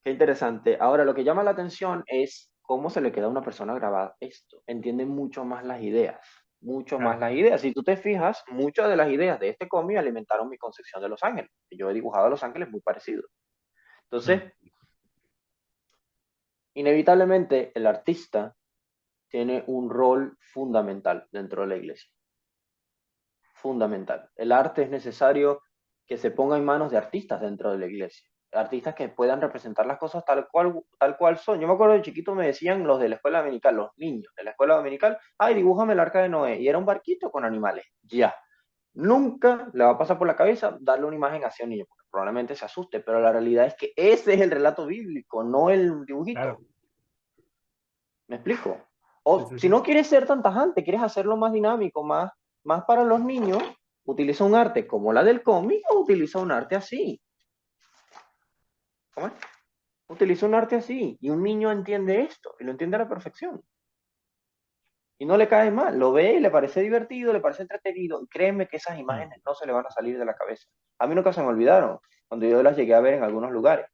Speaker 1: Qué interesante. Ahora, lo que llama la atención es cómo se le queda a una persona grabada esto. Entiende mucho más las ideas, mucho más
Speaker 2: Claro.
Speaker 1: las ideas. Si tú te fijas, muchas de las ideas de este cómic alimentaron mi concepción de Los Ángeles. Yo he dibujado a Los Ángeles muy parecido.
Speaker 2: Mm.
Speaker 1: Entonces, inevitablemente, el artista tiene un rol fundamental dentro de la iglesia. Fundamental. El arte es necesario que se ponga en manos de artistas dentro de la iglesia. Artistas que puedan representar las cosas tal cual son. Yo me acuerdo de chiquito me decían los de la escuela dominical, los niños de la escuela dominical, ay, dibújame el arca de Noé. Y era un barquito con animales. Ya. Nunca le va a pasar por la cabeza darle una imagen así a un niño. probablemente se asuste, pero la realidad es que ese es el relato bíblico, no el dibujito.
Speaker 2: Claro.
Speaker 1: ¿Me explico?
Speaker 2: Sí,
Speaker 1: O
Speaker 2: sí,
Speaker 1: si
Speaker 2: sí.
Speaker 1: no quieres ser tan tajante, quieres hacerlo más dinámico, más para los niños, utiliza un arte como la del cómic o utiliza un arte así. ¿Cómo es? Utiliza un arte así y un niño entiende esto y lo entiende a la perfección. Y no le cae mal, lo ve y le parece divertido, le parece entretenido. Y créeme que esas
Speaker 2: Mm.
Speaker 1: imágenes no se le van a salir de la cabeza. A mí nunca se me olvidaron cuando yo las llegué a ver en algunos lugares.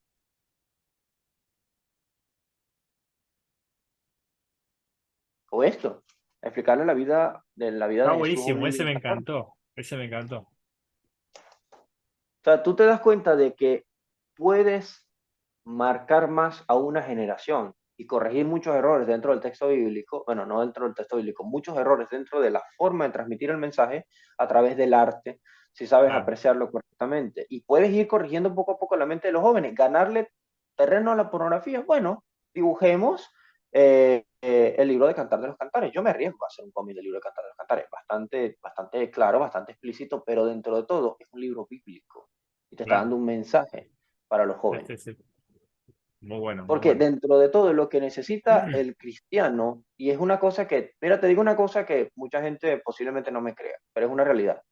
Speaker 1: O esto, explicarle la vida
Speaker 2: Está
Speaker 1: de Jesús a un
Speaker 2: buenísimo,
Speaker 1: niño
Speaker 2: ese
Speaker 1: de
Speaker 2: me
Speaker 1: 14.
Speaker 2: encantó. Ese me encantó.
Speaker 1: O sea, tú te das cuenta de que puedes marcar más a una generación y corregir muchos errores dentro del texto bíblico, bueno, no dentro del texto bíblico, muchos errores dentro de la forma de transmitir el mensaje a través del arte, si sabes
Speaker 2: Claro.
Speaker 1: apreciarlo correctamente. Y puedes ir corrigiendo poco a poco la mente de los jóvenes, ganarle terreno a la pornografía. Bueno, dibujemos el libro de Cantar de los Cantares. Yo me arriesgo a hacer un cómic del libro de Cantar de los Cantares, bastante claro, bastante explícito, pero dentro de todo es un libro bíblico y te está
Speaker 2: Claro.
Speaker 1: dando un mensaje para los
Speaker 2: Sí,
Speaker 1: jóvenes.
Speaker 2: sí, sí. Muy bueno, muy
Speaker 1: Porque
Speaker 2: bueno.
Speaker 1: dentro de todo lo que necesita el cristiano, y es una cosa que, mira, te digo una cosa que mucha gente posiblemente no me crea, pero es una realidad.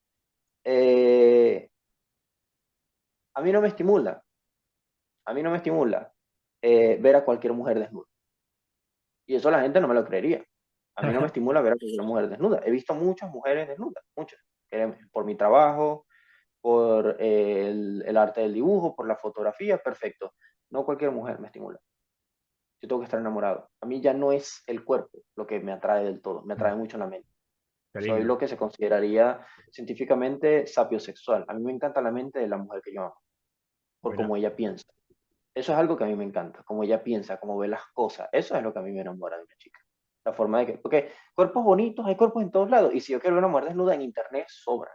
Speaker 1: Eh, a mí no me estimula, a mí no me estimula ver a cualquier mujer desnuda. Y eso la gente no me lo creería. A mí no me estimula ver a cualquier mujer desnuda. He visto muchas mujeres desnudas, muchas. Por mi trabajo, por el arte del dibujo, por la fotografía, perfecto. No cualquier mujer me estimula. Yo tengo que estar enamorado. A mí ya no es el cuerpo lo que me atrae del todo, me atrae mucho la mente.
Speaker 2: Qué
Speaker 1: Soy
Speaker 2: lindo.
Speaker 1: lo que se consideraría científicamente sapiosexual. A mí me encanta la mente de la mujer que yo amo, por
Speaker 2: Mirá.
Speaker 1: cómo ella piensa. Eso es algo que a mí me encanta, cómo ella piensa, cómo ve las cosas. Eso es lo que a mí me enamora de una chica. La forma de que, porque cuerpos bonitos, hay cuerpos en todos lados. Y si yo quiero ver una mujer desnuda en internet, sobra.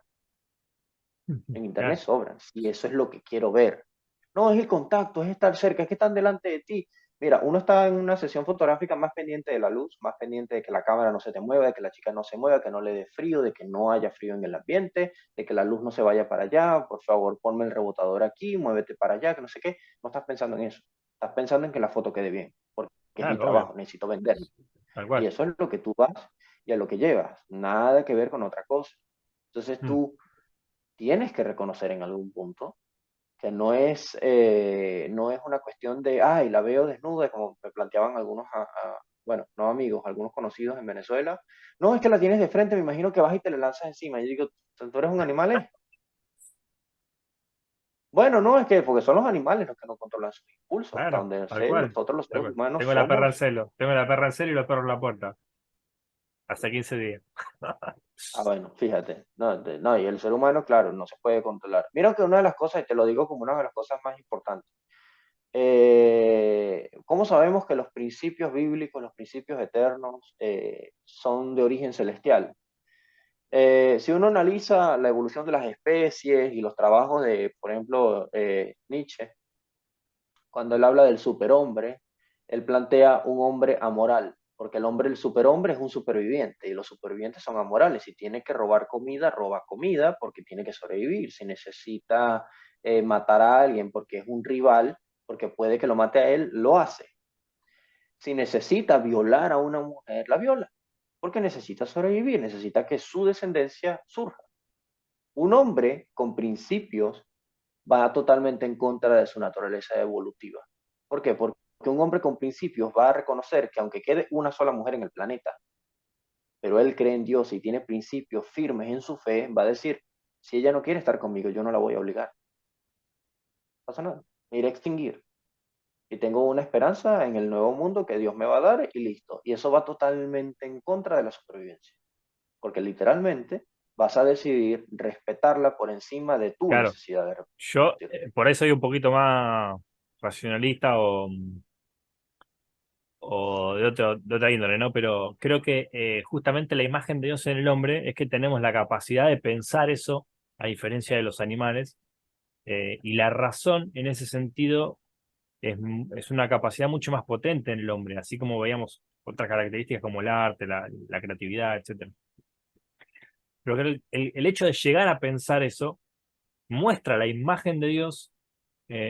Speaker 1: En internet
Speaker 2: Claro.
Speaker 1: sobran, si eso es lo que quiero ver. No, es el contacto, es estar cerca, es que están delante de ti. Mira, uno está en una sesión fotográfica más pendiente de la luz, más pendiente de que la cámara no se te mueva, de que la chica no se mueva, que no le dé frío, de que no haya frío en el ambiente, de que la luz no se vaya para allá, por favor ponme el rebotador aquí, muévete para allá, que no sé qué. No estás pensando en eso. Estás pensando en que la foto quede bien, porque es mi
Speaker 2: Claro, obvio.
Speaker 1: trabajo, necesito vender.
Speaker 2: Tal
Speaker 1: Y
Speaker 2: cual.
Speaker 1: eso es lo que tú vas y a lo que llevas, nada que ver con otra cosa. Entonces
Speaker 2: Mm.
Speaker 1: tú tienes que reconocer en algún punto que no es una cuestión de, ay, la veo desnuda, como me planteaban algunos, bueno, no amigos, algunos conocidos en Venezuela. No, es que la tienes de frente, me imagino que vas y te le lanzas encima. Y yo digo, ¿tú eres un animal? Bueno, no, es que porque son los animales los que no controlan sus impulsos, hasta
Speaker 2: Claro,
Speaker 1: donde
Speaker 2: tal
Speaker 1: sé,
Speaker 2: cual.
Speaker 1: nosotros los
Speaker 2: Tal
Speaker 1: seres
Speaker 2: cual.
Speaker 1: humanos
Speaker 2: Tengo la perra en
Speaker 1: somos.
Speaker 2: celo. Tengo la perra en celo y los perros en la puerta. Hasta 15 días.
Speaker 1: Ah, bueno, fíjate, no, no, y el ser humano, claro, no se puede controlar. Mira que una de las cosas, y te lo digo como una de las cosas más importantes, ¿cómo sabemos que los principios bíblicos, los principios eternos, son de origen celestial? Si uno analiza la evolución de las especies y los trabajos de, por ejemplo, Nietzsche, cuando él habla del superhombre, él plantea un hombre amoral, porque el superhombre es un superviviente y los supervivientes son amorales. Si tiene que robar comida, roba comida porque tiene que sobrevivir. Si necesita matar a alguien porque es un rival, porque puede que lo mate a él, lo hace. Si necesita violar a una mujer, la viola, porque necesita sobrevivir, necesita que su descendencia surja. Un hombre con principios va totalmente en contra de su naturaleza evolutiva. ¿Por qué? Porque un hombre con principios va a reconocer que aunque quede una sola mujer en el planeta, pero él cree en Dios y tiene principios firmes en su fe, va a decir, si ella no quiere estar conmigo, yo no la voy a obligar. No pasa nada, me iré a extinguir. Y tengo una esperanza en el nuevo mundo que Dios me va a dar y listo. Y eso va totalmente en contra de la supervivencia, porque literalmente vas a decidir respetarla por encima de tu
Speaker 2: Claro.
Speaker 1: necesidad de
Speaker 2: Yo
Speaker 1: reproducir.
Speaker 2: por eso soy un poquito más racionalista o de otra índole, ¿no? Pero creo que justamente la imagen de Dios en el hombre es que tenemos la capacidad de pensar eso, a diferencia de los animales, y la razón en ese sentido es una capacidad mucho más potente en el hombre, así como veíamos otras características como el arte, la creatividad, etcétera. Pero que el hecho de llegar a pensar eso muestra la imagen de Dios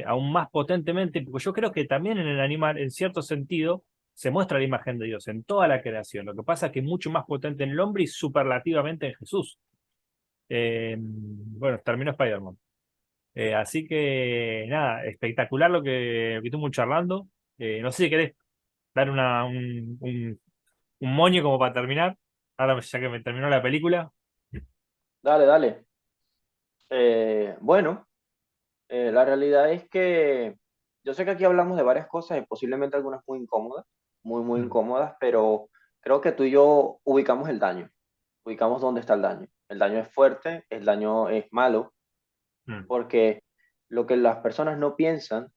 Speaker 2: aún más potentemente, porque yo creo que también en el animal, en cierto sentido, se muestra la imagen de Dios en toda la creación. Lo que pasa es que es mucho más potente en el hombre y superlativamente en Jesús. Bueno, terminó Spider-Man. Así que nada, espectacular lo que estuvimos charlando. No sé si querés dar un moño como para terminar. Ahora ya que me terminó la película.
Speaker 1: Dale, dale. Bueno, la realidad es que yo sé que aquí hablamos de varias cosas y posiblemente algunas muy incómodas, muy
Speaker 2: Mm,
Speaker 1: incómodas, pero creo que tú y yo ubicamos el daño, ubicamos dónde está el daño. El daño es fuerte, el daño es malo,
Speaker 2: mm,
Speaker 1: porque lo que las personas no piensan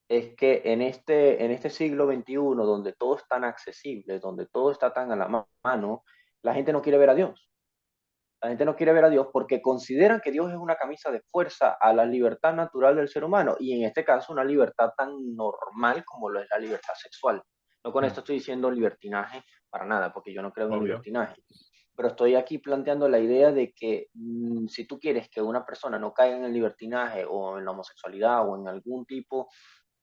Speaker 1: es que en este siglo XXI, donde todo es tan accesible, donde todo está tan a la mano, la gente no quiere ver a Dios. La gente no quiere ver a Dios porque consideran que Dios es una camisa de fuerza a la libertad natural del ser humano y en este caso una libertad tan normal como lo es la libertad sexual. No con
Speaker 2: mm,
Speaker 1: esto estoy diciendo libertinaje para nada, porque yo no creo en el
Speaker 2: obvio.
Speaker 1: libertinaje, pero estoy aquí planteando la idea de que si tú quieres que una persona no caiga en el libertinaje o en la homosexualidad o en algún tipo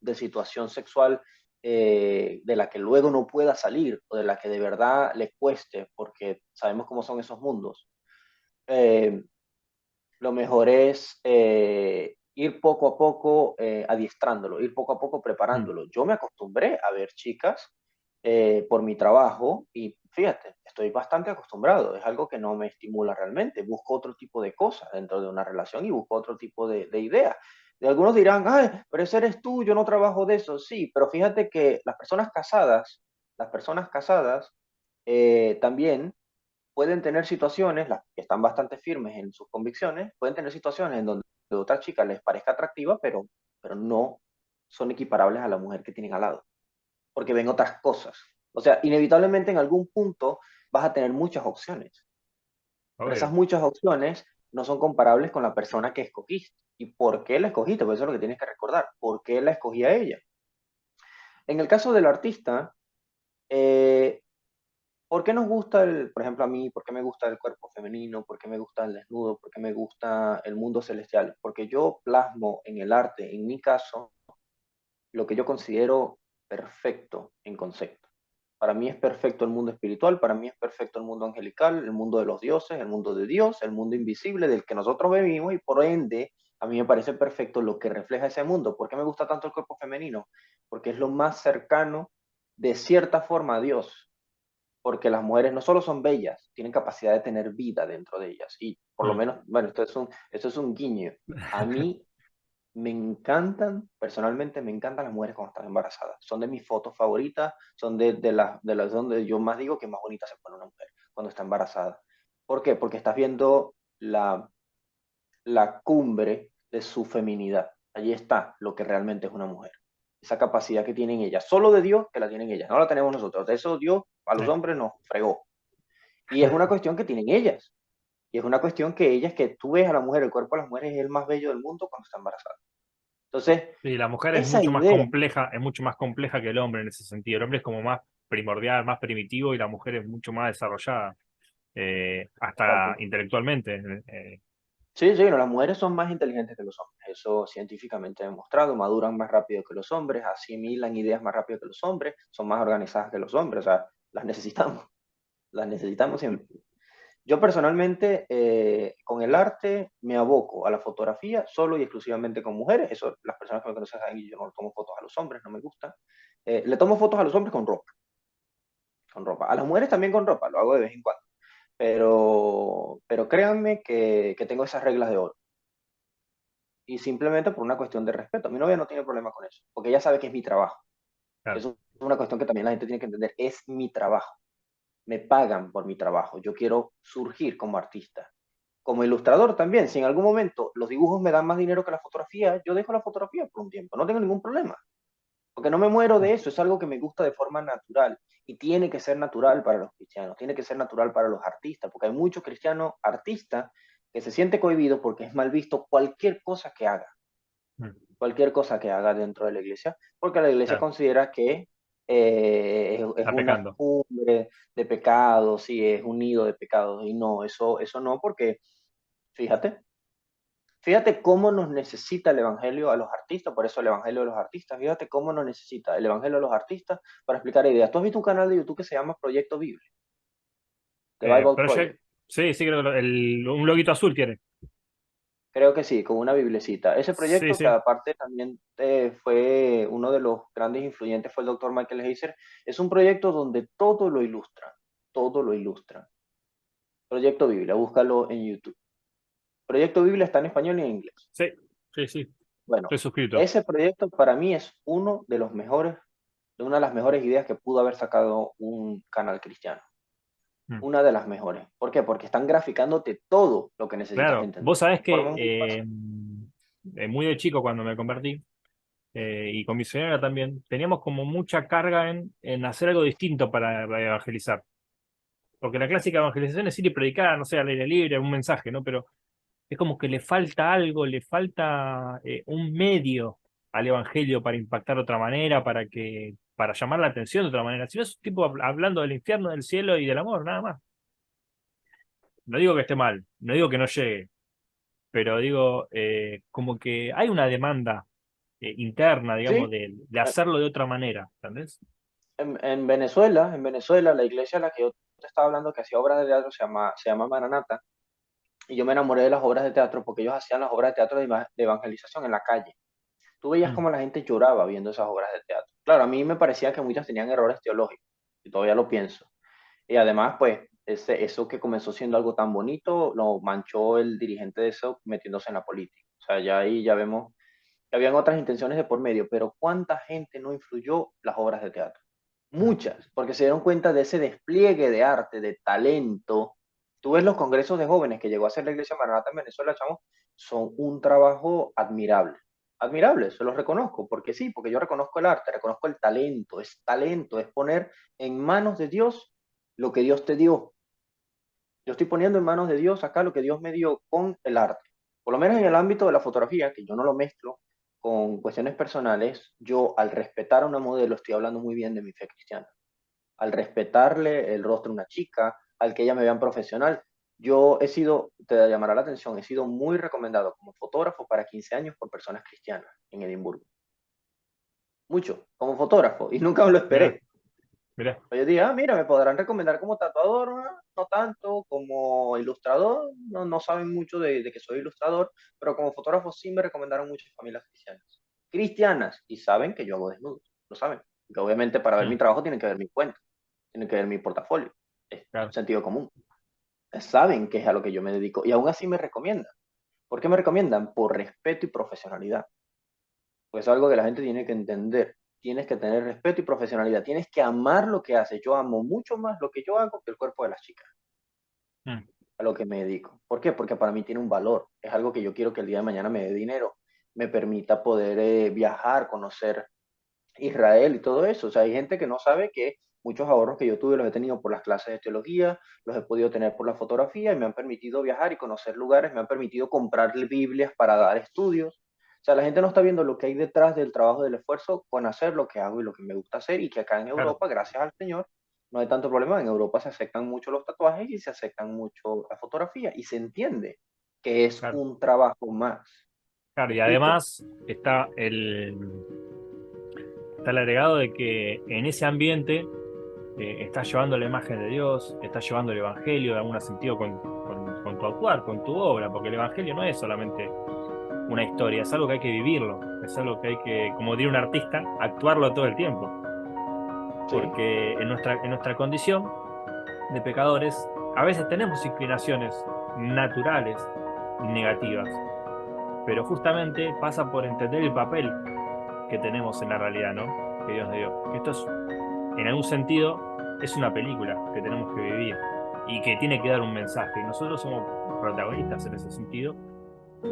Speaker 1: de situación sexual de la que luego no pueda salir o de la que de verdad le cueste, porque sabemos cómo son esos mundos, eh, lo mejor es ir poco a poco adiestrándolo, ir poco a poco
Speaker 2: Mm,
Speaker 1: preparándolo. Yo me acostumbré a ver chicas por mi trabajo y fíjate, estoy bastante acostumbrado, es algo que no me estimula realmente, busco otro tipo de cosas dentro de una relación y busco otro tipo de ideas. Y algunos dirán, ay, pero ese eres tú, yo no trabajo de eso, sí, pero fíjate que las personas casadas también pueden tener situaciones, las que están bastante firmes en sus convicciones, pueden tener situaciones en donde otra chica les parezca atractiva, pero no son equiparables a la mujer que tienen al lado, porque ven otras cosas. O sea, inevitablemente en algún punto vas a tener muchas opciones, pero esas
Speaker 2: obvio.
Speaker 1: muchas opciones no son comparables con la persona que escogiste. ¿Y por qué la escogiste? Pues eso es lo que tienes que recordar. ¿Por qué la escogí a ella? En el caso del artista, eh, ¿por qué nos gusta por ejemplo, a mí, por qué me gusta el cuerpo femenino? ¿Por qué me gusta el desnudo? ¿Por qué me gusta el mundo celestial? Porque yo plasmo en el arte, en mi caso, lo que yo considero perfecto en concepto. Para mí es perfecto el mundo espiritual, para mí es perfecto el mundo angelical, el mundo de los dioses, el mundo de Dios, el mundo invisible del que nosotros vivimos y por ende a mí me parece perfecto lo que refleja ese mundo. ¿Por qué me gusta tanto el cuerpo femenino? Porque es lo más cercano de cierta forma a Dios, porque las mujeres no solo son bellas, tienen capacidad de tener vida dentro de ellas. Y por lo
Speaker 2: Mm.
Speaker 1: menos, bueno, esto es un guiño. A mí me encantan, personalmente me encantan las mujeres cuando están embarazadas. Son de mis fotos favoritas, son de las donde yo más digo que más bonita se pone una mujer cuando está embarazada. ¿Por qué? Porque estás viendo la cumbre de su feminidad. Allí está lo que realmente es una mujer. Esa capacidad que tienen ellas, solo de Dios que la tienen ellas, no la tenemos nosotros. De eso Dios a
Speaker 2: Sí.
Speaker 1: los hombres nos fregó. Y es una cuestión que tienen ellas. Y es una cuestión que ellas, que tú ves a la mujer, el cuerpo de las mujeres es el más bello del mundo cuando está embarazada. Entonces,
Speaker 2: Sí, la mujer
Speaker 1: esa idea,
Speaker 2: es mucho más compleja que el hombre en ese sentido. El hombre es como más primordial, más primitivo y la mujer es mucho más desarrollada, hasta
Speaker 1: exacto.
Speaker 2: intelectualmente.
Speaker 1: Sí, sí, no, las mujeres son más inteligentes que los hombres, eso científicamente demostrado, maduran más rápido que los hombres, asimilan ideas más rápido que los hombres, son más organizadas que los hombres, o sea, las necesitamos siempre. Yo personalmente con el arte me aboco a la fotografía solo y exclusivamente con mujeres. Eso, las personas que me conocen saben que yo no le tomo fotos a los hombres, no me gusta. Le tomo fotos a los hombres con ropa, con ropa. A las mujeres también con ropa, lo hago de vez en cuando. Pero créanme que tengo esas reglas de oro. Y simplemente por una cuestión de respeto. Mi novia no tiene problema con eso, porque ella sabe que es mi trabajo.
Speaker 2: Claro.
Speaker 1: Eso es una cuestión que también la gente tiene que entender. Es mi trabajo. Me pagan por mi trabajo. Yo quiero surgir como artista. Como ilustrador también, si en algún momento los dibujos me dan más dinero que la fotografía, yo dejo la fotografía por un tiempo, no tengo ningún problema, porque no me muero de eso, es algo que me gusta de forma natural y tiene que ser natural para los cristianos, tiene que ser natural para los artistas, porque hay muchos cristianos artistas que se siente cohibido porque es mal visto
Speaker 2: Mm,
Speaker 1: cualquier cosa que haga dentro de la iglesia, porque la iglesia
Speaker 2: claro.
Speaker 1: considera que es
Speaker 2: Está
Speaker 1: una
Speaker 2: pecando.
Speaker 1: cumbre de pecados, sí, es un nido de pecados, y no, eso no, porque fíjate. Fíjate cómo nos necesita el Evangelio a los artistas, por eso el Evangelio de los artistas. Fíjate cómo nos necesita el Evangelio a los artistas para explicar ideas. ¿Tú has visto un canal de YouTube que se llama Proyecto Biblia? The Bible
Speaker 2: Project,
Speaker 1: Project.
Speaker 2: sí, sí, creo que un loguito azul tiene.
Speaker 1: Creo que sí, con una biblecita. Ese
Speaker 2: Sí,
Speaker 1: proyecto, que
Speaker 2: sí.
Speaker 1: aparte también fue uno de los grandes influyentes, fue el doctor Michael Heiser, es un proyecto donde todo lo ilustra, todo lo ilustra. Proyecto Biblia, búscalo en YouTube. Proyecto Biblia está en español y en inglés.
Speaker 2: Sí, sí, sí.
Speaker 1: Bueno,
Speaker 2: Estoy suscrito.
Speaker 1: ese proyecto para mí es uno de los mejores, de una de las mejores ideas que pudo haber sacado un canal cristiano.
Speaker 2: Mm.
Speaker 1: Una de las mejores. ¿Por qué? Porque están graficándote todo lo que necesitas
Speaker 2: Claro,
Speaker 1: entender.
Speaker 2: vos sabés
Speaker 1: De
Speaker 2: que
Speaker 1: forma muy fácil.
Speaker 2: muy de chico cuando me convertí, y con mi señora también, teníamos como mucha carga en hacer algo distinto para evangelizar. Porque la clásica evangelización es ir y predicar, no sé, al aire libre, un mensaje, ¿no? Pero es como que le falta algo, le falta un medio al evangelio para impactar de otra manera, para llamar la atención de otra manera. Si no es un tipo hablando del infierno, del cielo y del amor, nada más. No digo que esté mal, no digo que no llegue, pero digo, como que hay una demanda interna, digamos,
Speaker 1: Sí,
Speaker 2: de hacerlo de otra manera, ¿entendés?
Speaker 1: en Venezuela, la iglesia a la que yo te estaba hablando, que hacía obras de teatro, se llama Maranata, y yo me enamoré de las obras de teatro porque ellos hacían las obras de teatro de evangelización en la calle. Tú veías
Speaker 2: Mm,
Speaker 1: cómo la gente lloraba viendo esas obras de teatro. Claro, a mí me parecía que muchas tenían errores teológicos, y todavía lo pienso. Y además, pues, eso que comenzó siendo algo tan bonito, lo manchó el dirigente de eso metiéndose en la política. O sea, ya ahí ya vemos que habían otras intenciones de por medio, pero ¿cuánta gente no influyó las obras de teatro?
Speaker 2: mm,
Speaker 1: Muchas, porque se dieron cuenta de ese despliegue de arte, de talento. Tú ves los congresos de jóvenes que llegó a hacer la Iglesia Maranata en Venezuela, chamo, son un trabajo admirable. Admirable, se los reconozco, porque sí, porque yo reconozco el arte, reconozco el talento, es poner en manos de Dios lo que Dios te dio. Yo estoy poniendo en manos de Dios acá lo que Dios me dio con el arte. Por lo menos en el ámbito de la fotografía, que yo no lo mezclo con cuestiones personales, yo al respetar a una modelo estoy hablando muy bien de mi fe cristiana. Al respetarle el rostro a una chica, al que ella me vean profesional, yo he sido, te llamará la atención, he sido muy recomendado como fotógrafo para 15 años por personas cristianas en Edimburgo. Mucho, como fotógrafo, y nunca me lo
Speaker 2: mirá,
Speaker 1: esperé.
Speaker 2: mirá,
Speaker 1: Yo dije, mira, me podrán recomendar como tatuador, no tanto, como ilustrador, no saben mucho de que soy ilustrador, pero como fotógrafo sí me recomendaron muchas familias cristianas. Cristianas, y saben que yo hago desnudos, lo saben. Que obviamente para ver mi
Speaker 2: mm,
Speaker 1: trabajo tienen que ver mi cuenta, tienen que ver mi portafolio, es
Speaker 2: claro,
Speaker 1: sentido común. Saben que es a lo que yo me dedico, y aún así me recomiendan. ¿Por qué me recomiendan? Por respeto y profesionalidad. Pues es algo que la gente tiene que entender. Tienes que tener respeto y profesionalidad. Tienes que amar lo que haces. Yo amo mucho más lo que yo hago que el cuerpo de las chicas,
Speaker 2: mm,
Speaker 1: a lo que me dedico. ¿Por qué? Porque para mí tiene un valor. Es algo que yo quiero que el día de mañana me dé dinero, me permita poder viajar, conocer Israel y todo eso. O sea, hay gente que no sabe que muchos ahorros que yo tuve los he tenido por las clases de teología, los he podido tener por la fotografía y me han permitido viajar y conocer lugares, me han permitido comprar Biblias para dar estudios. O sea, la gente no está viendo lo que hay detrás del trabajo, del esfuerzo con hacer lo que hago y lo que me gusta hacer y que acá en
Speaker 2: claro,
Speaker 1: Europa, gracias al Señor, no hay tanto problema. En Europa se aceptan mucho los tatuajes y se aceptan mucho la fotografía y se entiende que es
Speaker 2: claro.
Speaker 1: un trabajo más.
Speaker 2: Claro,
Speaker 1: ¿Me
Speaker 2: y
Speaker 1: explico?
Speaker 2: además está el agregado de que en ese ambiente estás llevando la imagen de Dios, estás llevando el Evangelio de algún sentido con tu actuar, con tu obra, porque el Evangelio no es solamente una historia, es algo que hay que vivirlo, es algo que hay que, como diría un artista, actuarlo todo el tiempo,
Speaker 1: Sí,
Speaker 2: porque en nuestra condición de pecadores, a veces tenemos inclinaciones naturales negativas, pero justamente pasa por entender el papel que tenemos en la realidad, ¿no? Que Dios nos dio. Que esto es, en algún sentido, es una película que tenemos que vivir y que tiene que dar un mensaje. Y nosotros somos protagonistas en ese sentido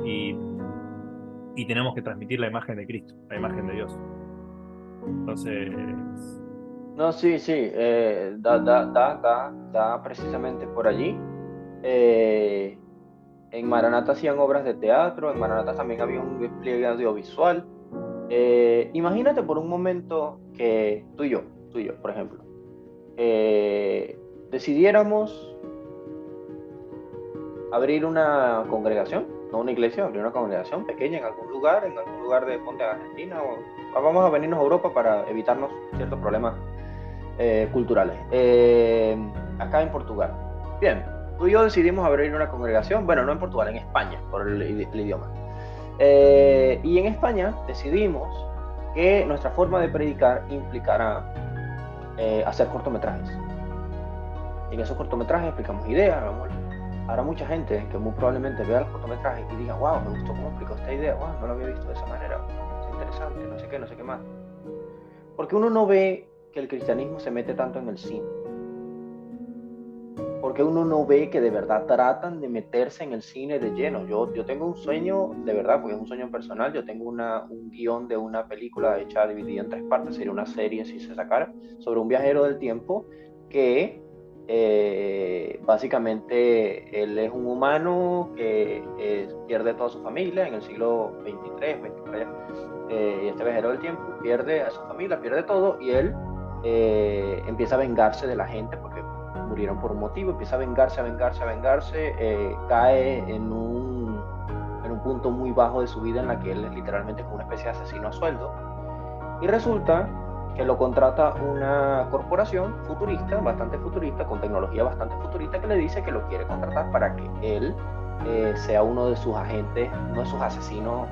Speaker 2: y, y tenemos que transmitir la imagen de Cristo, la imagen de Dios. Entonces,
Speaker 1: no, sí, sí, da precisamente por allí. Eh, en Maranata hacían obras de teatro, en Maranata también había un despliegue audiovisual. Imagínate por un momento que tú y yo, por ejemplo, decidiéramos abrir una congregación. no una iglesia, abrir una congregación pequeña en algún lugar de ponte Argentina, o vamos a venirnos a Europa para evitarnos ciertos problemas culturales. Acá en Portugal. Bien, tú y yo decidimos abrir una congregación, bueno, no en Portugal, en España, por el idioma. Y en España decidimos que nuestra forma de predicar implicará hacer cortometrajes. Y en esos cortometrajes explicamos ideas, habrá mucha gente que muy probablemente vea los cortometrajes y diga, wow, me gustó cómo explicó esta idea, wow, no lo había visto de esa manera, es interesante, no sé qué más. Porque uno no ve que el cristianismo se mete tanto en el cine. Porque uno no ve que de verdad tratan de meterse en el cine de lleno. Yo tengo un sueño, de verdad, porque es un sueño personal, yo tengo un guión de una película hecha dividida en tres partes, sería una serie si se sacara, sobre un viajero del tiempo que básicamente él es un humano que pierde toda su familia en el siglo 23, 20 por allá. Y este viajero del tiempo pierde a su familia, pierde todo y él empieza a vengarse de la gente porque murieron por un motivo, empieza a vengarse, cae en un punto muy bajo de su vida en la que él es literalmente como una especie de asesino a sueldo. Y resulta que lo contrata una corporación futurista, bastante futurista, con tecnología bastante futurista, que le dice que lo quiere contratar para que él sea uno de sus agentes, uno de sus asesinos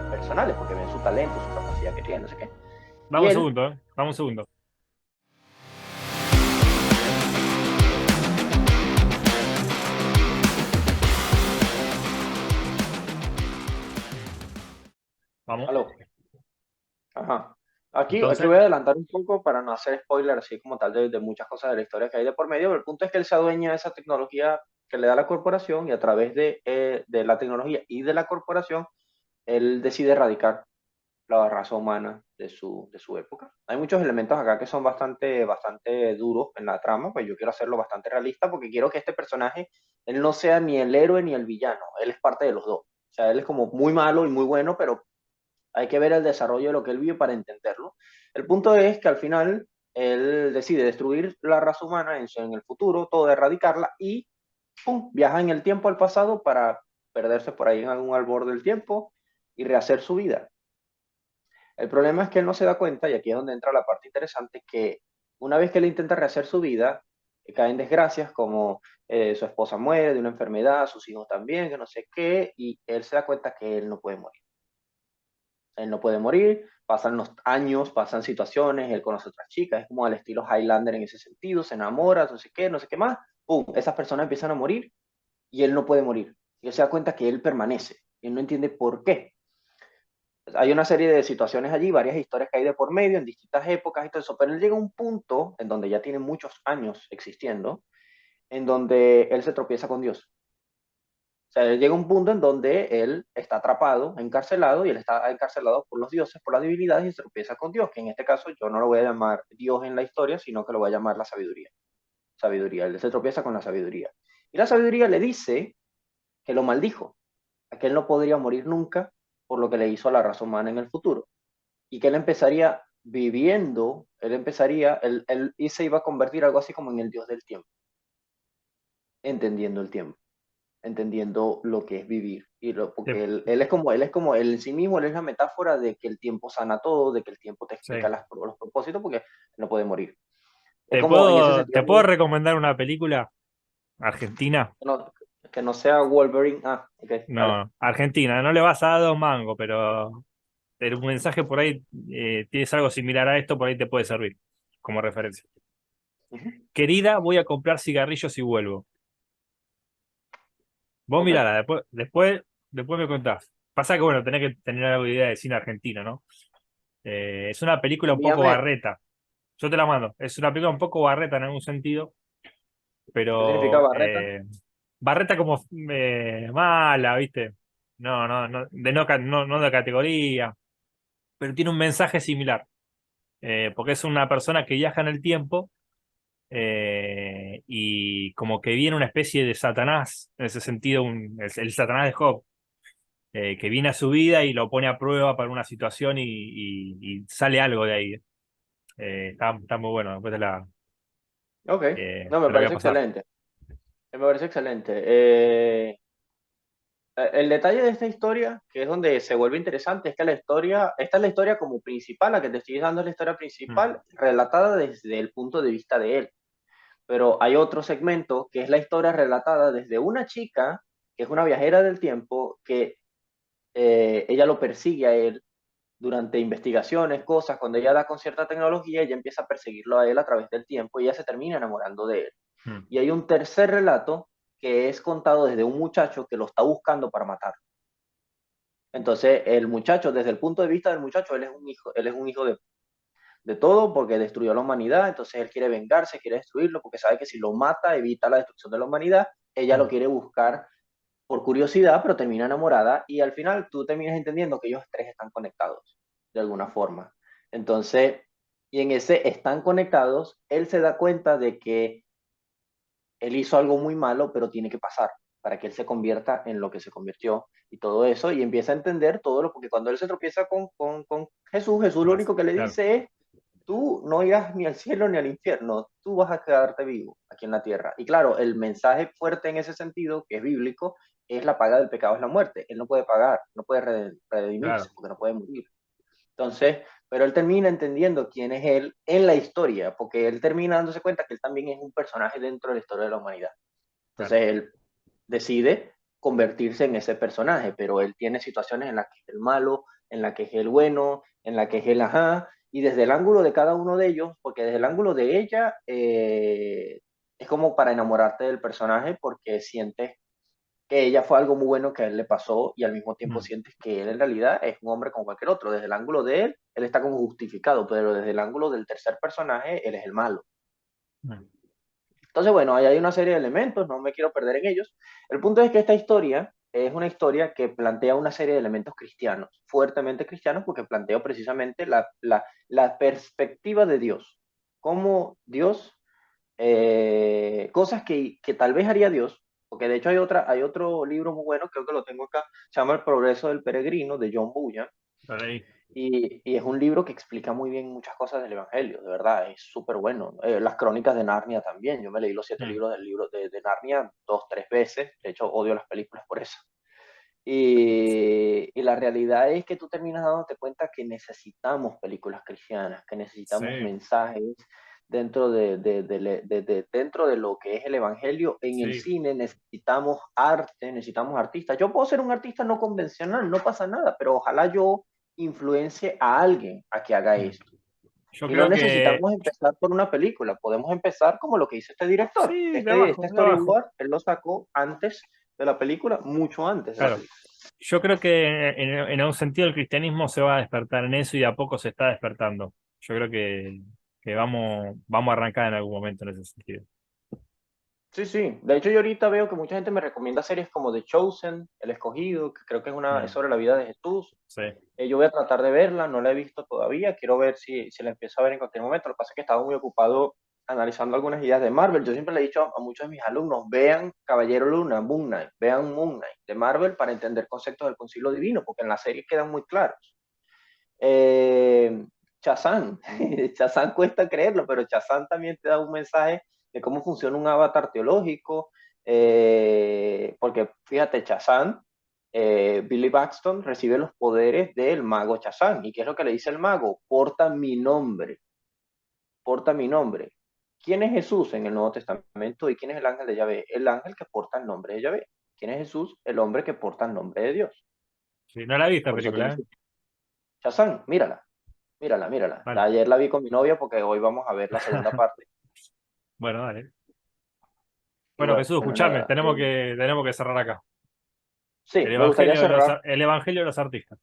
Speaker 1: personales, porque ven su talento, su capacidad que tiene, no sé qué. Y
Speaker 2: Vamos un
Speaker 1: él,
Speaker 2: segundo, ¿eh? Vamos un segundo. Vamos.
Speaker 1: aló, ajá. Aquí
Speaker 2: Entonces,
Speaker 1: voy a adelantar un poco para no hacer spoiler así como tal de muchas cosas de la historia que hay de por medio, pero el punto es que él se adueña de esa tecnología que le da la corporación y a través de la tecnología y de la corporación, él decide erradicar la raza humana de su época. Hay muchos elementos acá que son bastante duros en la trama, pues yo quiero hacerlo bastante realista porque quiero que este personaje, él no sea ni el héroe ni el villano, él es parte de los dos. O sea, él es como muy malo y muy bueno, pero hay que ver el desarrollo de lo que él vive para entenderlo. El punto es que al final él decide destruir la raza humana en el futuro, todo erradicarla y ¡pum! Viaja en el tiempo al pasado para perderse por ahí en algún albor del tiempo y rehacer su vida. El problema es que él no se da cuenta, y aquí es donde entra la parte interesante, que una vez que él intenta rehacer su vida, cae en desgracias como su esposa muere de una enfermedad, sus hijos también, que no sé qué, y él se da cuenta que él no puede morir. Él no puede morir, pasan los años, pasan situaciones, él conoce a otras chicas, es como al estilo Highlander en ese sentido, se enamora, no sé qué más, ¡pum! Esas personas empiezan a morir y él no puede morir. Y él se da cuenta que él permanece, y él no entiende por qué. Hay una serie de situaciones allí, varias historias que hay de por medio en distintas épocas y todo eso, pero él llega a un punto en donde ya tiene muchos años existiendo, en donde él se tropieza con Dios. O sea, él llega a un punto en donde él está atrapado, encarcelado, y él está encarcelado por los dioses, por las divinidades, y se tropieza con Dios, que en este caso yo no lo voy a llamar Dios en la historia, sino que lo voy a llamar la sabiduría. Sabiduría, él se tropieza con la sabiduría. Y la sabiduría le dice que lo maldijo, a que él no podría morir nunca por lo que le hizo a la raza humana en el futuro. Y que él empezaría viviendo, él y se iba a convertir algo así como en el dios del tiempo, entendiendo el tiempo, entendiendo lo que es vivir.
Speaker 2: te,
Speaker 1: Porque él es como, él en sí mismo, él es la metáfora de que el tiempo sana todo, de que el tiempo te explica
Speaker 2: sí.
Speaker 1: los propósitos, porque no puede morir. Es
Speaker 2: ¿Te
Speaker 1: como en ese
Speaker 2: puedo,
Speaker 1: sentido,
Speaker 2: te puedo recomendar una película argentina?
Speaker 1: no, que no sea Wolverine. Ah, ok, dale.
Speaker 2: No, Argentina, no le vas a dar dos mangos, pero un mensaje por ahí, tienes algo similar a esto, por ahí te puede servir como referencia.
Speaker 1: Ujú,
Speaker 2: Querida, voy a comprar cigarrillos y vuelvo. Vos
Speaker 1: ok,
Speaker 2: mirala, después me contás. Pasa que, bueno, tenés que tener algo de idea de cine argentino, ¿no? Es una película un poco
Speaker 1: envíame.
Speaker 2: barreta. Yo te la mando. Es una película un poco barreta en algún sentido,
Speaker 1: ¿Qué significa
Speaker 2: pero
Speaker 1: barreta?
Speaker 2: barreta como mala, ¿viste? No, no de categoría, pero tiene un mensaje similar, porque es una persona que viaja en el tiempo y como que viene una especie de Satanás, en ese sentido, el Satanás de Job, que viene a su vida y lo pone a prueba para una situación y sale algo de ahí. Está muy bueno, después
Speaker 1: Ok, no, me
Speaker 2: te lo voy a
Speaker 1: parece
Speaker 2: pasar.
Speaker 1: excelente. Me parece excelente. El detalle de esta historia, que es donde se vuelve interesante, es que la historia, esta es la historia como principal, la que te estoy dando es la historia
Speaker 2: Mm,
Speaker 1: principal, relatada desde el punto de vista de él. Pero hay otro segmento que es la historia relatada desde una chica, que es una viajera del tiempo, que ella lo persigue a él durante investigaciones, cosas, cuando ella da con cierta tecnología, ella empieza a perseguirlo a él a través del tiempo y ella se termina enamorando de él.
Speaker 2: mm.
Speaker 1: Y hay un tercer relato que es contado desde un muchacho que lo está buscando para matar. Entonces, el muchacho, desde el punto de vista del muchacho, él es un hijo de todo porque destruyó la humanidad, entonces él quiere vengarse, quiere destruirlo porque sabe que si lo mata evita la destrucción de la humanidad, ella lo
Speaker 2: Mm,
Speaker 1: quiere buscar por curiosidad, pero termina enamorada y al final tú terminas entendiendo que ellos tres están conectados de alguna forma. Entonces, y en ese están conectados, él se da cuenta de que él hizo algo muy malo, pero tiene que pasar para que él se convierta en lo que se convirtió y todo eso, y empieza a entender todo lo, porque cuando él se tropieza con Jesús, Jesús lo único que le
Speaker 2: claro,
Speaker 1: dice es, tú no irás ni al cielo ni al infierno, tú vas a quedarte vivo aquí en la tierra. Y claro, el mensaje fuerte en ese sentido, que es bíblico, es la paga del pecado es la muerte. Él no puede pagar, no puede redimirse,
Speaker 2: claro.
Speaker 1: porque no puede morir. Entonces, pero él termina entendiendo quién es él en la historia, porque él termina dándose cuenta que él también es un personaje dentro de la historia de la humanidad.
Speaker 2: Claro.
Speaker 1: Entonces, él decide convertirse en ese personaje, pero él tiene situaciones en las que es el malo, en las que es el bueno, en las que es el ajá, y desde el ángulo de cada uno de ellos, porque desde el ángulo de ella es como para enamorarte del personaje porque sientes que ella fue algo muy bueno que a él le pasó y al mismo tiempo
Speaker 2: Mm,
Speaker 1: sientes que él en realidad es un hombre como cualquier otro. Desde el ángulo de él, él está como justificado, pero desde el ángulo del tercer personaje, él es el malo.
Speaker 2: mm,
Speaker 1: Entonces, bueno, ahí hay una serie de elementos, no me quiero perder en ellos. El punto es que esta historia es una historia que plantea una serie de elementos cristianos, fuertemente cristianos, porque plantea precisamente la perspectiva de Dios. Cómo Dios, cosas que tal vez haría Dios, porque de hecho hay otro libro muy bueno, creo que lo tengo acá, se llama El progreso del peregrino, de John Bunyan,
Speaker 2: lo leí.
Speaker 1: y es un libro que explica muy bien muchas cosas del Evangelio, de verdad, es súper bueno. Las crónicas de Narnia también, yo me leí los siete
Speaker 2: Mm,
Speaker 1: libros del libro de Narnia dos, tres veces, de hecho odio las películas por eso. Y la realidad es que tú terminas dándote cuenta que necesitamos películas cristianas, que necesitamos
Speaker 2: sí,
Speaker 1: mensajes dentro de lo que es el Evangelio. En el
Speaker 2: sí.
Speaker 1: cine necesitamos arte, necesitamos artistas. Yo puedo ser un artista no convencional, no pasa nada, pero ojalá yo influencie a alguien a que haga
Speaker 2: Mm.
Speaker 1: esto.
Speaker 2: Yo
Speaker 1: Y no
Speaker 2: creo que
Speaker 1: necesitamos empezar por una película, podemos empezar como lo que hizo este director.
Speaker 2: sí, de abajo,
Speaker 1: Este
Speaker 2: de abajo.
Speaker 1: storyboard, él lo sacó antes de la película, mucho antes de la
Speaker 2: Claro.
Speaker 1: película.
Speaker 2: Yo creo que en un sentido el cristianismo se va a despertar en eso y de a poco se está despertando. Yo creo que vamos a arrancar en algún momento en ese sentido.
Speaker 1: Sí, sí. De hecho, yo ahorita veo que mucha gente me recomienda series como The Chosen, El Escogido, que creo que es
Speaker 2: Mm,
Speaker 1: sobre la vida de Jesús.
Speaker 2: sí,
Speaker 1: Yo voy a tratar de verla, no la he visto todavía, quiero ver si la empiezo a ver en cualquier momento. Lo que pasa es que he estado muy ocupado analizando algunas ideas de Marvel. Yo siempre le he dicho a muchos de mis alumnos, vean Caballero Luna, Moon Knight, vean Moon Knight de Marvel para entender conceptos del concilio divino, porque en la serie quedan muy claros. Eh, Chazán, Chazán cuesta creerlo, pero Chazán también te da un mensaje de cómo funciona un avatar teológico, porque fíjate, Chazán, Billy Baxton recibe los poderes del mago Chazán. ¿Y qué es lo que le dice el mago? Porta mi nombre, porta mi nombre. ¿Quién es Jesús en el Nuevo Testamento y quién es el ángel de Yahvé? El ángel que porta el nombre de Yahvé. ¿Quién es Jesús? El hombre que porta el nombre de Dios.
Speaker 2: sí. No la vi esta
Speaker 1: Por eso tiene
Speaker 2: película, ¿eh?
Speaker 1: su Chazán, mírala. Mírala, mírala.
Speaker 2: Vale.
Speaker 1: Ayer la vi con mi novia porque hoy vamos a ver la segunda parte.
Speaker 2: Bueno, dale.
Speaker 1: Y
Speaker 2: Bueno, Jesús,
Speaker 1: bueno,
Speaker 2: escuchame,
Speaker 1: nada.
Speaker 2: tenemos que cerrar acá.
Speaker 1: Sí,
Speaker 2: El evangelio de los artistas.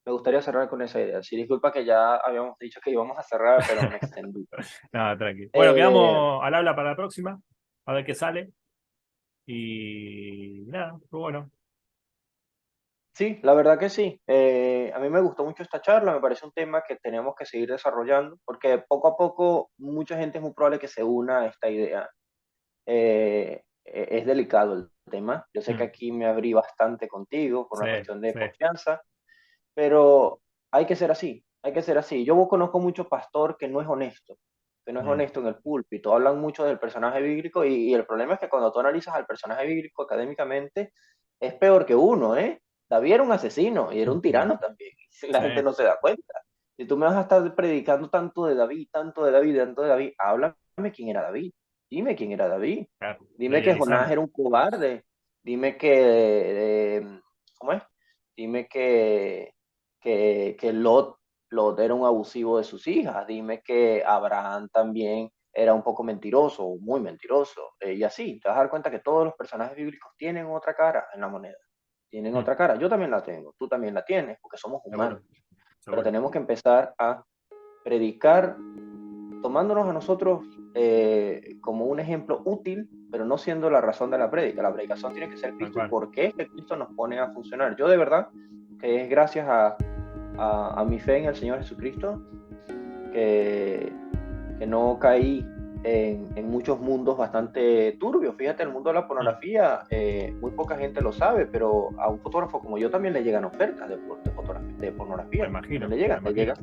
Speaker 1: me gustaría cerrar con esa idea. Sí, disculpa que ya habíamos dicho que íbamos a cerrar, pero me extendí.
Speaker 2: Nada, tranqui. Bueno,
Speaker 1: Eh,
Speaker 2: quedamos al habla para la próxima, a ver qué sale. Y nada, pues bueno.
Speaker 1: sí, la verdad que sí. A mí me gustó mucho esta charla, me parece un tema que tenemos que seguir desarrollando, porque poco a poco mucha gente es muy probable que se una a esta idea. Es delicado el tema. Yo sé que
Speaker 2: Mm,
Speaker 1: aquí me abrí bastante contigo por
Speaker 2: sí,
Speaker 1: una cuestión de
Speaker 2: sí.
Speaker 1: confianza, pero hay que ser así, hay que ser así. Yo conozco mucho pastor que no es
Speaker 2: Mm,
Speaker 1: honesto en el púlpito, hablan mucho del personaje bíblico y el problema es que cuando tú analizas al personaje bíblico académicamente, es peor que uno, ¿eh? David era un asesino y era un tirano también. La
Speaker 2: Sí,
Speaker 1: gente no se da cuenta. Si tú me vas a estar predicando tanto de David, tanto de David, tanto de David, háblame quién era David. Dime quién era David.
Speaker 2: claro, lo
Speaker 1: Dime que Jonás
Speaker 2: idealizamos.
Speaker 1: era un cobarde. Dime que, ¿cómo es? Dime que Lot era un abusivo de sus hijas. Dime que Abraham también era un poco mentiroso, muy mentiroso. Y así, te vas a dar cuenta que todos los personajes bíblicos tienen otra cara en la moneda. Tienen
Speaker 2: Mm,
Speaker 1: otra cara. Yo también la tengo, tú también la tienes, porque somos humanos.
Speaker 2: seguro,
Speaker 1: Pero
Speaker 2: seguro.
Speaker 1: tenemos que empezar a predicar tomándonos a nosotros como un ejemplo útil, pero no siendo la razón de la prédica. La predicación tiene que ser
Speaker 2: Tal
Speaker 1: Cristo y
Speaker 2: cual.
Speaker 1: por qué es que Cristo nos pone a funcionar. Yo de verdad que es gracias a mi fe en el Señor Jesucristo que, que no caí en muchos mundos bastante turbios. Fíjate, el mundo de la
Speaker 2: Mm,
Speaker 1: pornografía, muy poca gente lo sabe, pero a un fotógrafo como yo también le llegan ofertas de
Speaker 2: me
Speaker 1: pornografía. También
Speaker 2: imagino,
Speaker 1: le
Speaker 2: me
Speaker 1: llegan,
Speaker 2: imagino.